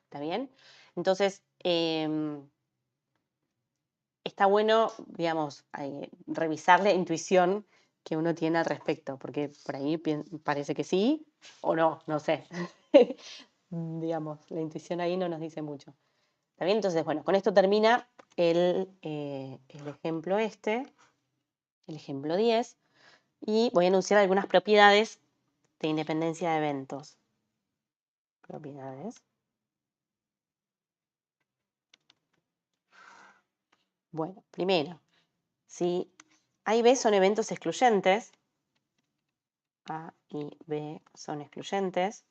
¿Está bien? Entonces, está bueno, digamos, revisar la intuición que uno tiene al respecto, porque por ahí parece que sí o no, no sé. Digamos, la intuición ahí no nos dice mucho. ¿Está bien? Entonces, bueno, con esto termina el ejemplo el ejemplo 10, y voy a enunciar algunas propiedades de independencia de eventos. Propiedades. Bueno, primero, si A y B son eventos excluyentes, A y B son excluyentes,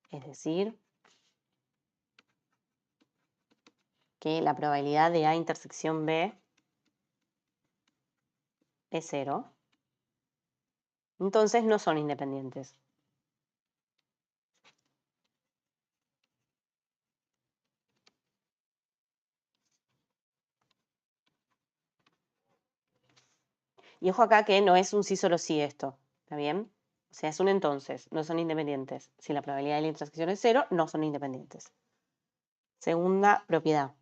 es decir, que la probabilidad de A intersección B es 0, entonces no son independientes. Y ojo acá que no es un sí solo sí esto, ¿está bien? O sea, es un entonces, no son independientes. Si la probabilidad de la intersección es 0, no son independientes. Segunda propiedad.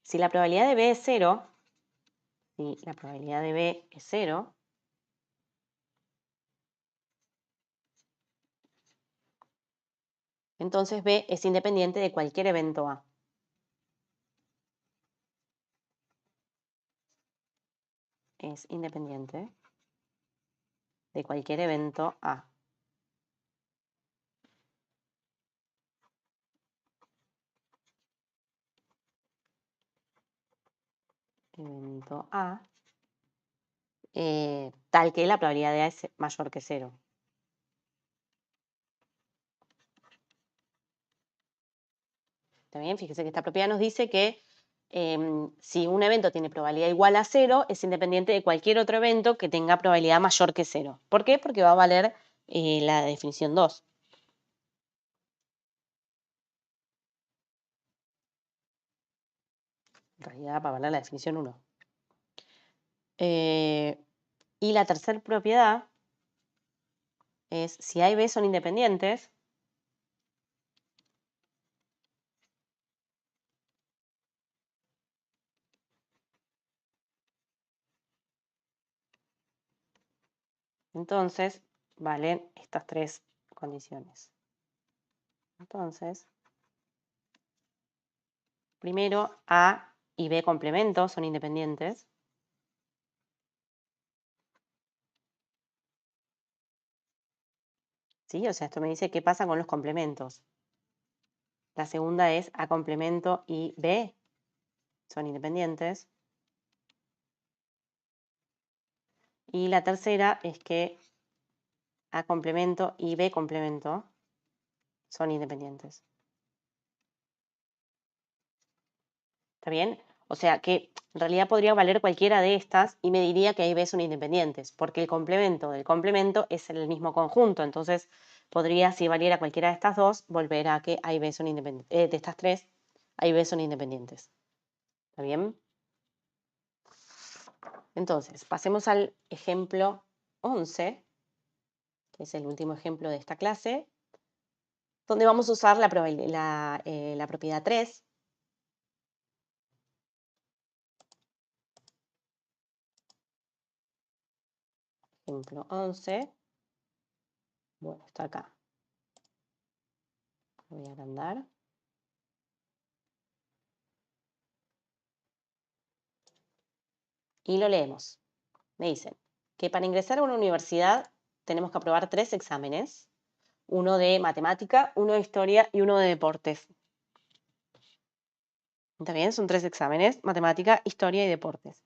Si la probabilidad de B es 0, si la probabilidad de B es 0, entonces B es independiente de cualquier evento A. Es independiente de cualquier evento A. Evento A, tal que la probabilidad de A es mayor que 0. ¿Está bien? Fíjese que esta propiedad nos dice que si un evento tiene probabilidad igual a 0, es independiente de cualquier otro evento que tenga probabilidad mayor que 0. ¿Por qué? Porque va a valer la definición 2. En realidad va a valer la definición 1. Y la tercera propiedad es si A y B son independientes, entonces valen estas tres condiciones. Entonces, primero A y B complemento son independientes. ¿Sí? O sea, esto me dice qué pasa con los complementos. La segunda es A complemento y B son independientes. Y la tercera es que A complemento y B complemento son independientes. ¿Está bien? O sea que en realidad podría valer cualquiera de estas y me diría que A y B son independientes, porque el complemento del complemento es el mismo conjunto. Entonces podría, si valiera cualquiera de estas dos, volver a que A y B son independientes. De estas tres, A y B son independientes. ¿Está bien? Entonces, pasemos al ejemplo 11, que es el último ejemplo de esta clase. donde vamos a usar la propiedad 3. Ejemplo 11. Bueno, está acá. Voy a agrandar. Y lo leemos. Me dicen que para ingresar a una universidad tenemos que aprobar 3 exámenes. Uno de matemática, uno de historia y uno de deportes. ¿Está bien? Son 3 exámenes, matemática, historia y deportes.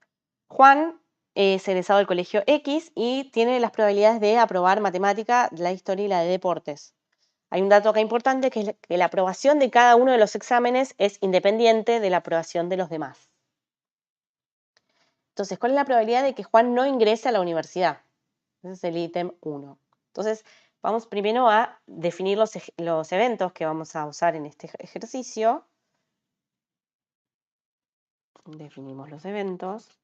Juan es egresado del colegio X y tiene las probabilidades de aprobar matemática, la historia y la de deportes. Hay un dato acá importante que es que la aprobación de cada uno de los exámenes es independiente de la aprobación de los demás. Entonces, ¿cuál es la probabilidad de que Juan no ingrese a la universidad? Ese es el ítem 1. Entonces, vamos primero a definir los eventos que vamos a usar en este ejercicio. Definimos los eventos.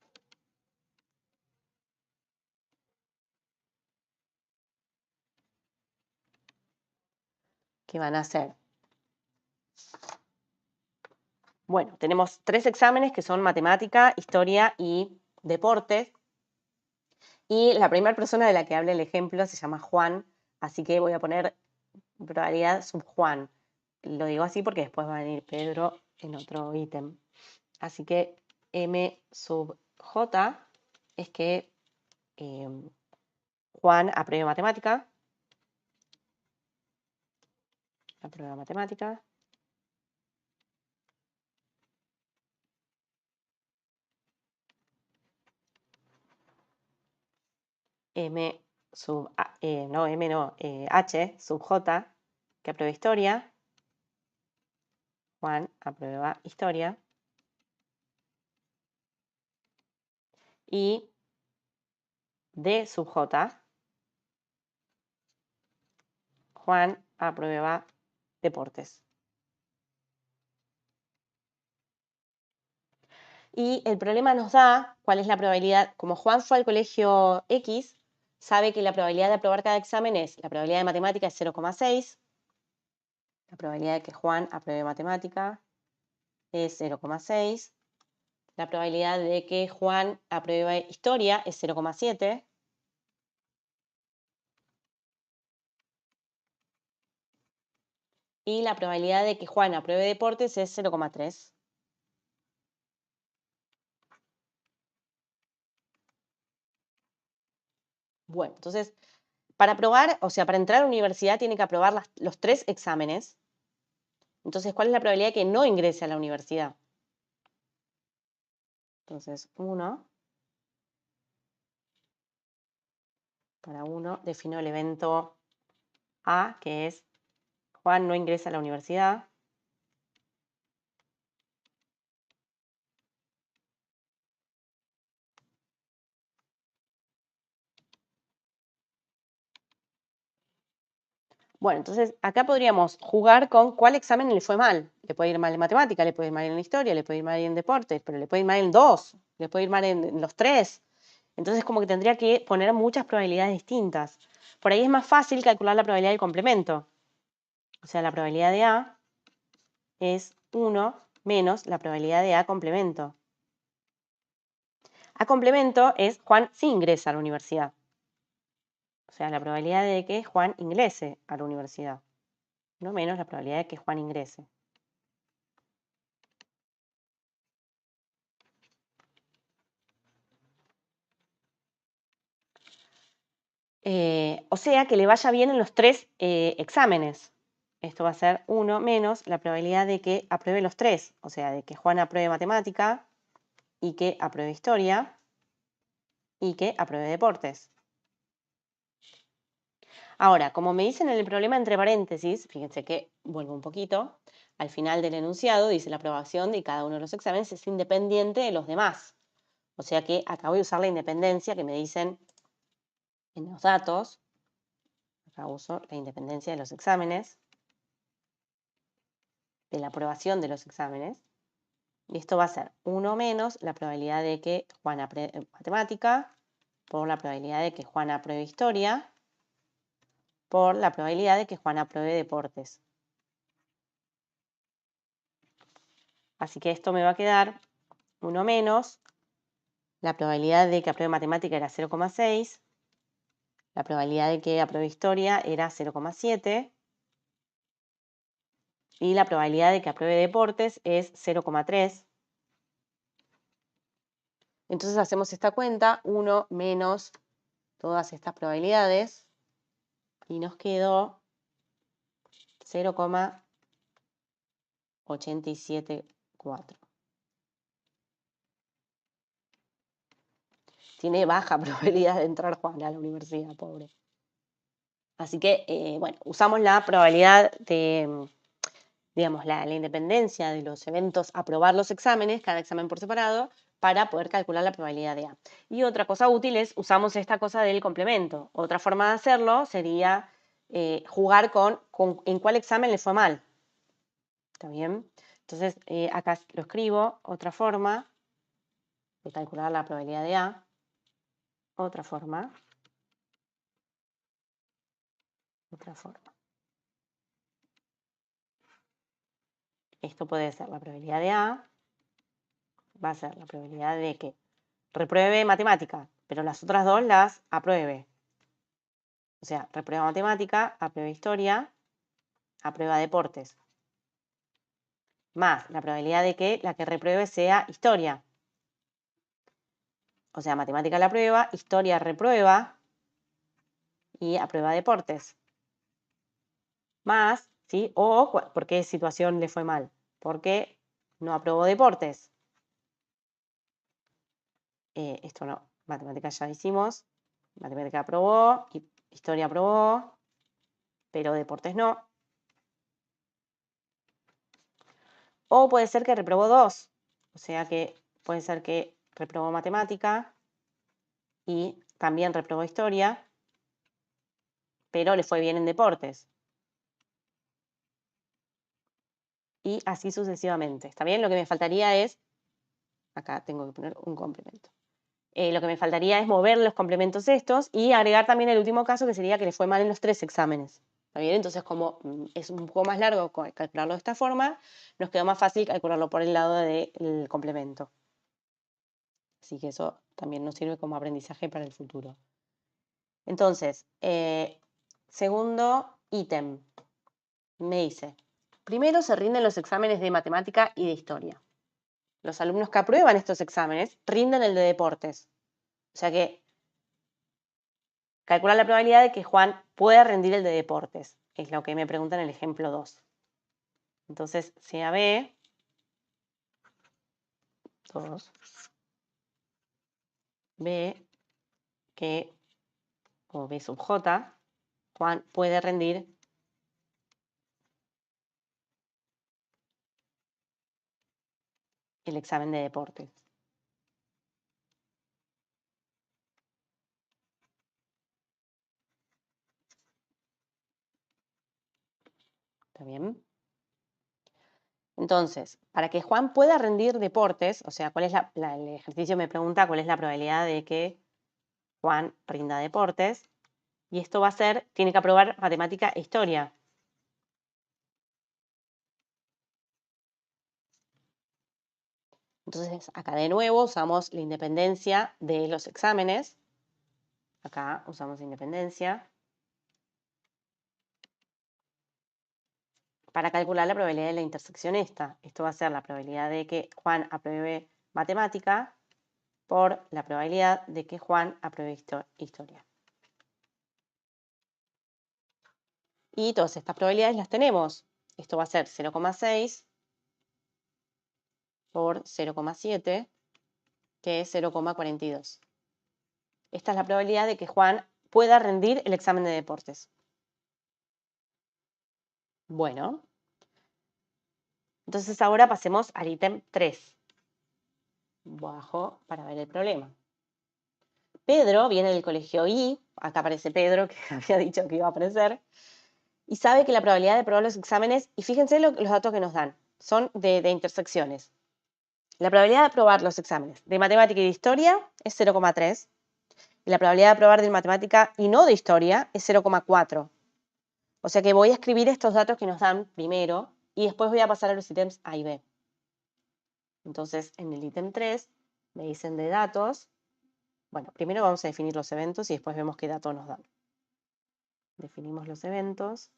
Que van a ser. Bueno, tenemos 3 exámenes que son matemática, historia y deportes. Y la primera persona de la que hable el ejemplo se llama Juan, así que voy a poner probabilidad sub Juan. Lo digo así porque después va a venir Pedro en otro ítem. Así que M sub J es que Juan apruebe matemática. Aprueba matemática. M sub, no, M no, H sub J, que apruebe historia. Juan aprueba historia. Y D sub J, Juan aprueba deportes. Y el problema nos da cuál es la probabilidad, como Juan fue al colegio X, sabe que la probabilidad de aprobar cada examen es, la probabilidad de matemática es 0,6, la probabilidad de que Juan apruebe matemática es 0,6, la probabilidad de que Juan apruebe historia es 0,7, y la probabilidad de que Juan apruebe deportes es 0,3. Bueno, entonces, para aprobar, o sea, para entrar a la universidad tiene que aprobar los 3 exámenes. Entonces, ¿cuál es la probabilidad de que no ingrese a la universidad? Entonces, 1, para 1, defino el evento A, que es Juan no ingresa a la universidad. Bueno, entonces acá podríamos jugar con cuál examen le fue mal. Le puede ir mal en matemática, le puede ir mal en historia, le puede ir mal en deportes, pero le puede ir mal en 2, le puede ir mal en los 3. Entonces como que tendría que poner muchas probabilidades distintas. Por ahí es más fácil calcular la probabilidad del complemento. O sea, la probabilidad de A es 1 menos la probabilidad de A complemento. A complemento es Juan sí ingresa a la universidad. O sea, la probabilidad de que Juan ingrese a la universidad. No menos la probabilidad de que Juan ingrese. O sea, que le vaya bien en los 3 exámenes. Esto va a ser 1 menos la probabilidad de que apruebe los 3. O sea, de que Juan apruebe matemática y que apruebe historia y que apruebe deportes. Ahora, como me dicen en el problema entre paréntesis, fíjense que vuelvo un poquito, al final del enunciado dice la aprobación de cada uno de los exámenes es independiente de los demás. O sea que acá voy a usar la independencia que me dicen en los datos. Acá uso la independencia de los exámenes, de la aprobación de los exámenes. Y esto va a ser 1 menos la probabilidad de que Juan apruebe matemática por la probabilidad de que Juan apruebe historia por la probabilidad de que Juan apruebe deportes. Así que esto me va a quedar 1 menos, la probabilidad de que apruebe matemática era 0,6, la probabilidad de que apruebe historia era 0,7 y la probabilidad de que apruebe deportes es 0,3. Entonces hacemos esta cuenta, 1 menos todas estas probabilidades, y nos quedó 0,874. Tiene baja probabilidad de entrar Juan a la universidad, pobre. Así que, bueno, usamos la probabilidad de, digamos, la independencia de los eventos, aprobar los exámenes, cada examen por separado, para poder calcular la probabilidad de A. Y otra cosa útil es, usamos esta cosa del complemento. Otra forma de hacerlo sería jugar con en cuál examen le fue mal. ¿Está bien? Entonces, acá lo escribo, otra forma de calcular la probabilidad de A. Otra forma. Otra forma. Esto puede ser la probabilidad de A, va a ser la probabilidad de que repruebe matemática, pero las otras dos las apruebe. O sea, reprueba matemática, aprueba historia, aprueba deportes. Más la probabilidad de que la que repruebe sea historia. O sea, matemática la aprueba, historia reprueba y aprueba deportes. Más, ¿sí? O, ¿por qué situación le fue mal? Porque no aprobó deportes. Esto no, matemática ya hicimos. Matemática aprobó, historia aprobó, pero deportes no. O puede ser que reprobó 2. O sea que puede ser que reprobó matemática y también reprobó historia, pero le fue bien en deportes. Y así sucesivamente. ¿Está bien? Lo que me faltaría es, acá tengo que poner un complemento. Lo que me faltaría es mover los complementos estos y agregar también el último caso, que sería que le fue mal en los 3 exámenes. ¿Está bien? Entonces, como es un poco más largo calcularlo de esta forma, nos quedó más fácil calcularlo por el lado del complemento. Así que eso también nos sirve como aprendizaje para el futuro. Entonces, segundo ítem, me dice, primero se rinden los exámenes de matemática y de historia. Los alumnos que aprueban estos exámenes rinden el de deportes. O sea que calcular la probabilidad de que Juan pueda rendir el de deportes. Es lo que me pregunta en el ejemplo 2. Entonces, CAB, 2, B, que, o B sub J, Juan puede rendir el examen de deportes. ¿Está bien? Entonces, para que Juan pueda rendir deportes, o sea, ¿cuál es el ejercicio me pregunta cuál es la probabilidad de que Juan rinda deportes? Y esto va a ser, tiene que aprobar matemática e historia. Entonces, acá de nuevo usamos la independencia de los exámenes. Acá usamos independencia para calcular la probabilidad de la intersección esta. Esto va a ser la probabilidad de que Juan apruebe matemática por la probabilidad de que Juan apruebe historia. Y todas estas probabilidades las tenemos. Esto va a ser 0,6 por 0,7, que es 0,42. Esta es la probabilidad de que Juan pueda rendir el examen de deportes. Bueno, entonces ahora pasemos al ítem 3. Bajo para ver el problema. Pedro viene del colegio I, acá aparece Pedro, que había dicho que iba a aparecer, y sabe que la probabilidad de aprobar los exámenes, y fíjense los datos que nos dan, son de intersecciones. La probabilidad de aprobar los exámenes de matemática y de historia es 0,3, y la probabilidad de aprobar de matemática y no de historia es 0,4. O sea que voy a escribir estos datos que nos dan primero, y después voy a pasar a los ítems A y B. Entonces, en el ítem 3 me dicen de datos. Bueno, primero vamos a definir los eventos y después vemos qué datos nos dan. Definimos los eventos.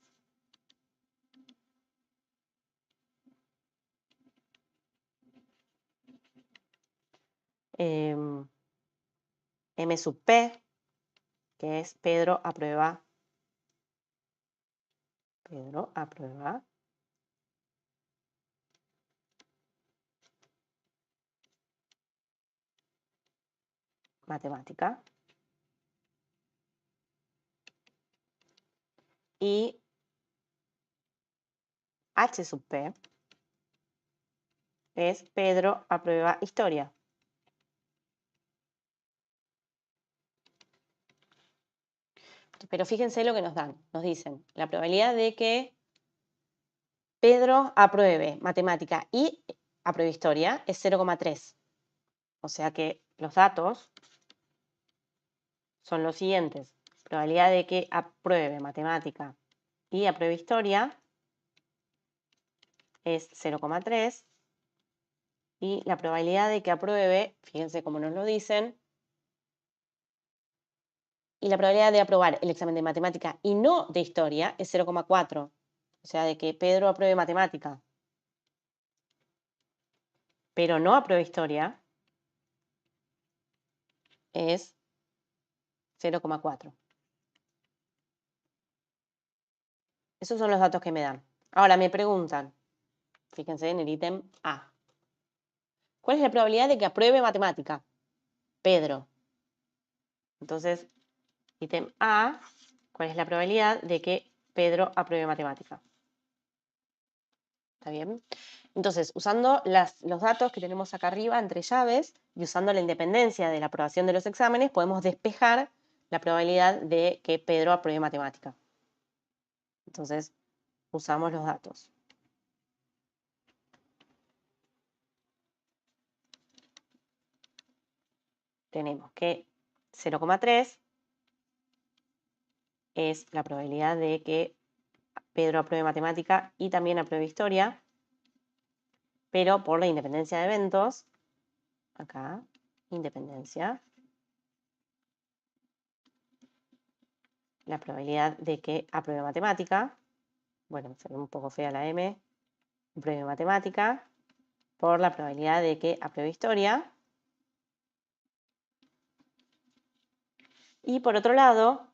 M sub P, que es Pedro aprueba. Pedro aprueba. Matemática. Y H sub P es Pedro aprueba historia. Pero fíjense lo que nos dan. Nos dicen la probabilidad de que Pedro apruebe matemática y apruebe historia es 0,3. O sea que los datos son los siguientes. Probabilidad de que apruebe matemática y apruebe historia es 0,3. Y la probabilidad de que apruebe, fíjense cómo nos lo dicen, y la probabilidad de aprobar el examen de matemática y no de historia es 0,4. O sea, de que Pedro apruebe matemática, pero no apruebe historia, es 0,4. Esos son los datos que me dan. Ahora me preguntan, fíjense en el ítem A. ¿Cuál es la probabilidad de que apruebe matemática? Pedro. Entonces, ítem A, ¿cuál es la probabilidad de que Pedro apruebe matemática? ¿Está bien? Entonces, usando los datos que tenemos acá arriba entre llaves y usando la independencia de la aprobación de los exámenes, podemos despejar la probabilidad de que Pedro apruebe matemática. Entonces, usamos los datos. Tenemos que 0,3 es la probabilidad de que Pedro apruebe matemática y también apruebe historia, pero por la independencia de eventos, acá, independencia, la probabilidad de que apruebe matemática, bueno, se ve un poco fea la M, apruebe matemática, por la probabilidad de que apruebe historia. Y por otro lado,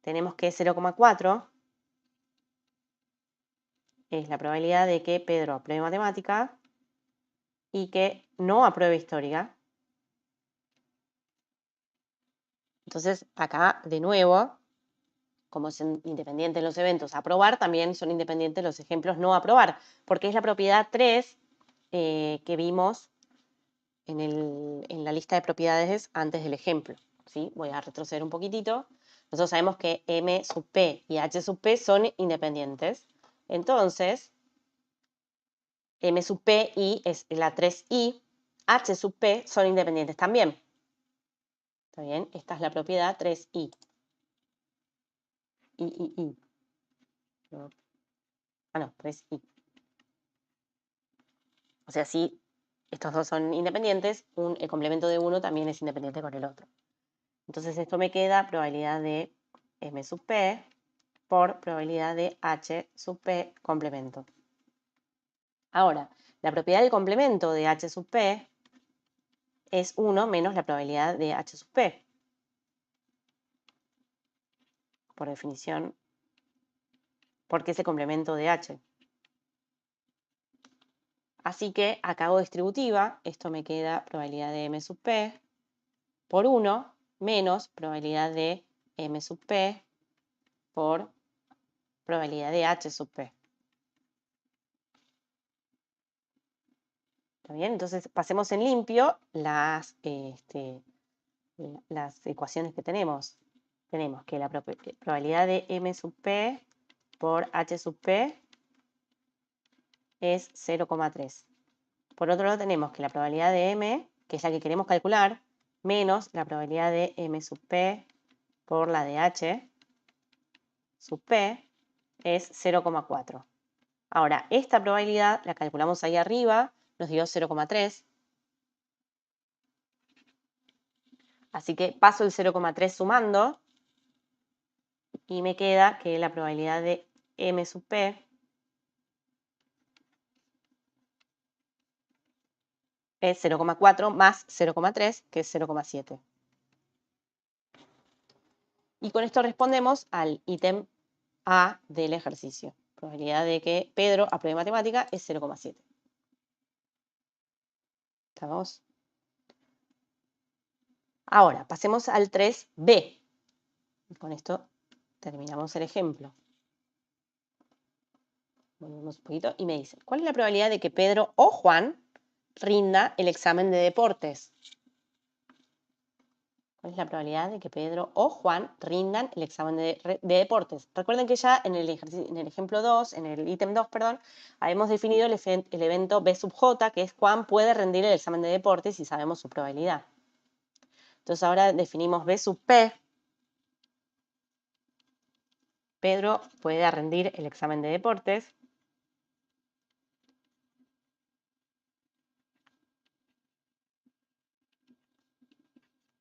tenemos que 0,4 es la probabilidad de que Pedro apruebe matemática y que no apruebe historia. Entonces, acá, de nuevo, como son independientes los eventos aprobar, también son independientes los ejemplos no aprobar, porque es la propiedad 3 que vimos en la lista de propiedades antes del ejemplo. ¿Sí? Voy a retroceder un poquitito. Nosotros sabemos que M sub P y H sub P son independientes. Entonces, M sub P y es la 3i, H sub P son independientes también. ¿Está bien? Esta es la propiedad 3i. I. No. Ah, no, 3i. O sea, si estos dos son independientes, el complemento de uno también es independiente con el otro. Entonces esto me queda probabilidad de M sub P por probabilidad de H sub P complemento. Ahora, la propiedad del complemento de H sub P es 1 menos la probabilidad de H sub P. Por definición, porque es el complemento de H. Así que acá hago distributiva, esto me queda probabilidad de M sub P por 1 menos probabilidad de M sub P por probabilidad de H sub P. ¿Está bien? Entonces pasemos en limpio las ecuaciones que tenemos. Tenemos que la probabilidad de M sub P por H sub P es 0,3. Por otro lado tenemos que la probabilidad de M, que es la que queremos calcular, menos la probabilidad de M sub P por la de H sub P es 0,4. Ahora, esta probabilidad la calculamos ahí arriba, nos dio 0,3. Así que paso el 0,3 sumando y me queda que la probabilidad de M sub P es 0,4 más 0,3, que es 0,7. Y con esto respondemos al ítem A del ejercicio. Probabilidad de que Pedro apruebe matemática es 0,7. ¿Estamos? Ahora, pasemos al 3B. Y con esto terminamos el ejemplo. Volvemos un poquito y me dice, ¿cuál es la probabilidad de que Pedro o Juan rinda el examen de deportes? ¿Cuál es la probabilidad de que Pedro o Juan rindan el examen de deportes? Recuerden que ya en el ejemplo 2, en el ítem 2, perdón, habíamos definido el evento B sub J, que es Juan puede rendir el examen de deportes y sabemos su probabilidad. Entonces ahora definimos B sub P. Pedro puede rendir el examen de deportes.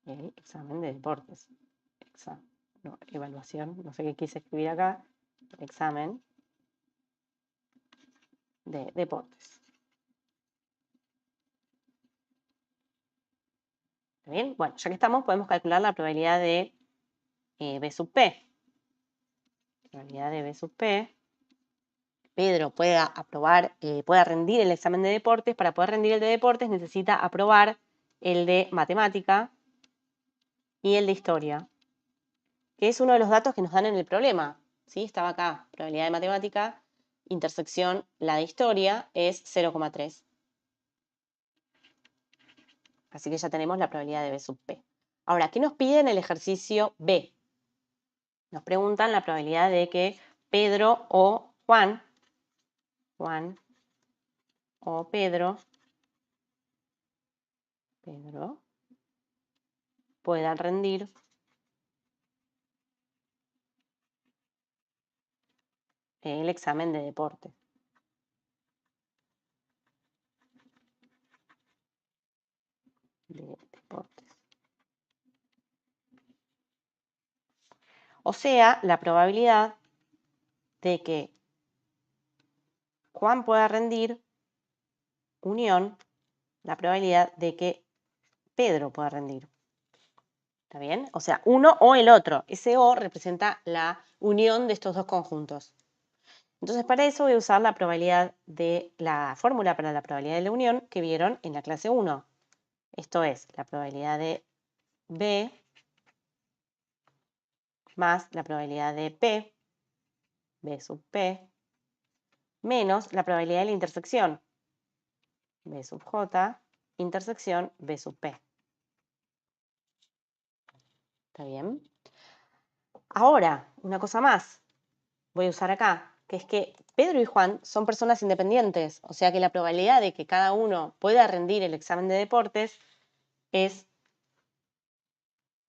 El examen de deportes. Evaluación, no sé qué quise escribir acá. Examen de deportes. ¿Está bien? Bueno, ya que estamos, podemos calcular la probabilidad de B sub P. Probabilidad de B sub P. Pedro pueda rendir el examen de deportes. Para poder rendir el de deportes necesita aprobar el de matemática y el de historia, que es uno de los datos que nos dan en el problema. ¿Sí? Estaba acá, probabilidad de matemática, intersección, la de historia, es 0,3. Así que ya tenemos la probabilidad de B sub P. Ahora, ¿qué nos pide en el ejercicio B? Nos preguntan la probabilidad de que Pedro o Juan o Pedro puedan rendir el examen de deporte. O sea, la probabilidad de que Juan pueda rendir unión la probabilidad de que Pedro pueda rendir. ¿Está bien? O sea, uno o el otro. Ese O representa la unión de estos dos conjuntos. Entonces, para eso voy a usar la probabilidad de la fórmula para la probabilidad de la unión que vieron en la clase 1. Esto es la probabilidad de B más la probabilidad de P, B sub P, menos la probabilidad de la intersección, B sub J, intersección B sub P. ¿Está bien? Ahora, una cosa más voy a usar acá, que es que Pedro y Juan son personas independientes, o sea que la probabilidad de que cada uno pueda rendir el examen de deportes es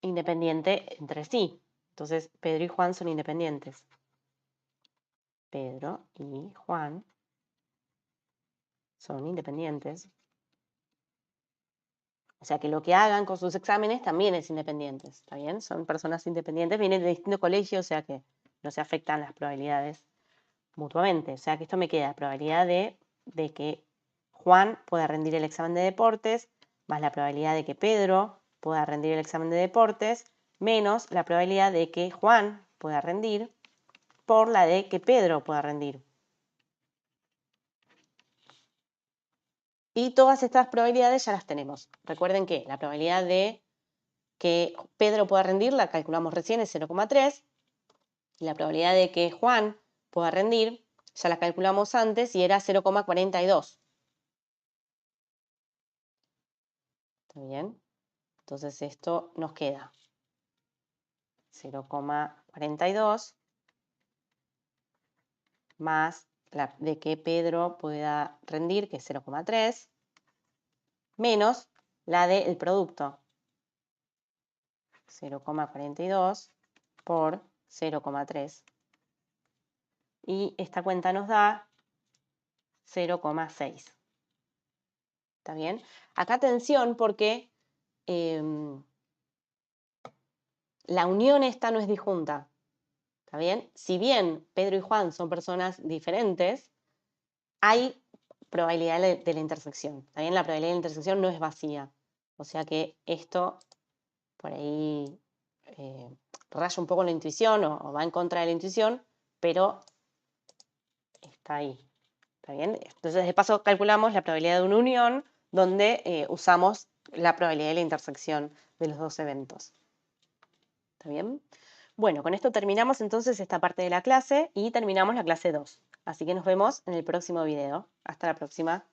independiente entre sí. Entonces, Pedro y Juan son independientes. Pedro y Juan son independientes. O sea que lo que hagan con sus exámenes también es independiente, ¿está bien? Son personas independientes, vienen de distintos colegios, o sea que no se afectan las probabilidades mutuamente. O sea que esto me queda probabilidad de que Juan pueda rendir el examen de deportes, más la probabilidad de que Pedro pueda rendir el examen de deportes, menos la probabilidad de que Juan pueda rendir por la de que Pedro pueda rendir. Y todas estas probabilidades ya las tenemos. Recuerden que la probabilidad de que Pedro pueda rendir la calculamos recién, es 0,3. Y la probabilidad de que Juan pueda rendir ya la calculamos antes y era 0,42. ¿Está bien? Entonces esto nos queda 0,42 más la de que Pedro pueda rendir, que es 0,3, menos la del producto, 0,42 por 0,3. Y esta cuenta nos da 0,6. ¿Está bien? Acá atención porque la unión esta no es disjunta. ¿Está bien? Si bien Pedro y Juan son personas diferentes, hay probabilidad de la intersección. ¿Está bien? La probabilidad de la intersección no es vacía. O sea que esto por ahí raya un poco la intuición o va en contra de la intuición, pero está ahí. ¿Está bien? Entonces, de paso, calculamos la probabilidad de una unión donde usamos la probabilidad de la intersección de los dos eventos. ¿Está bien? Bueno, con esto terminamos entonces esta parte de la clase y terminamos la clase 2. Así que nos vemos en el próximo video. Hasta la próxima.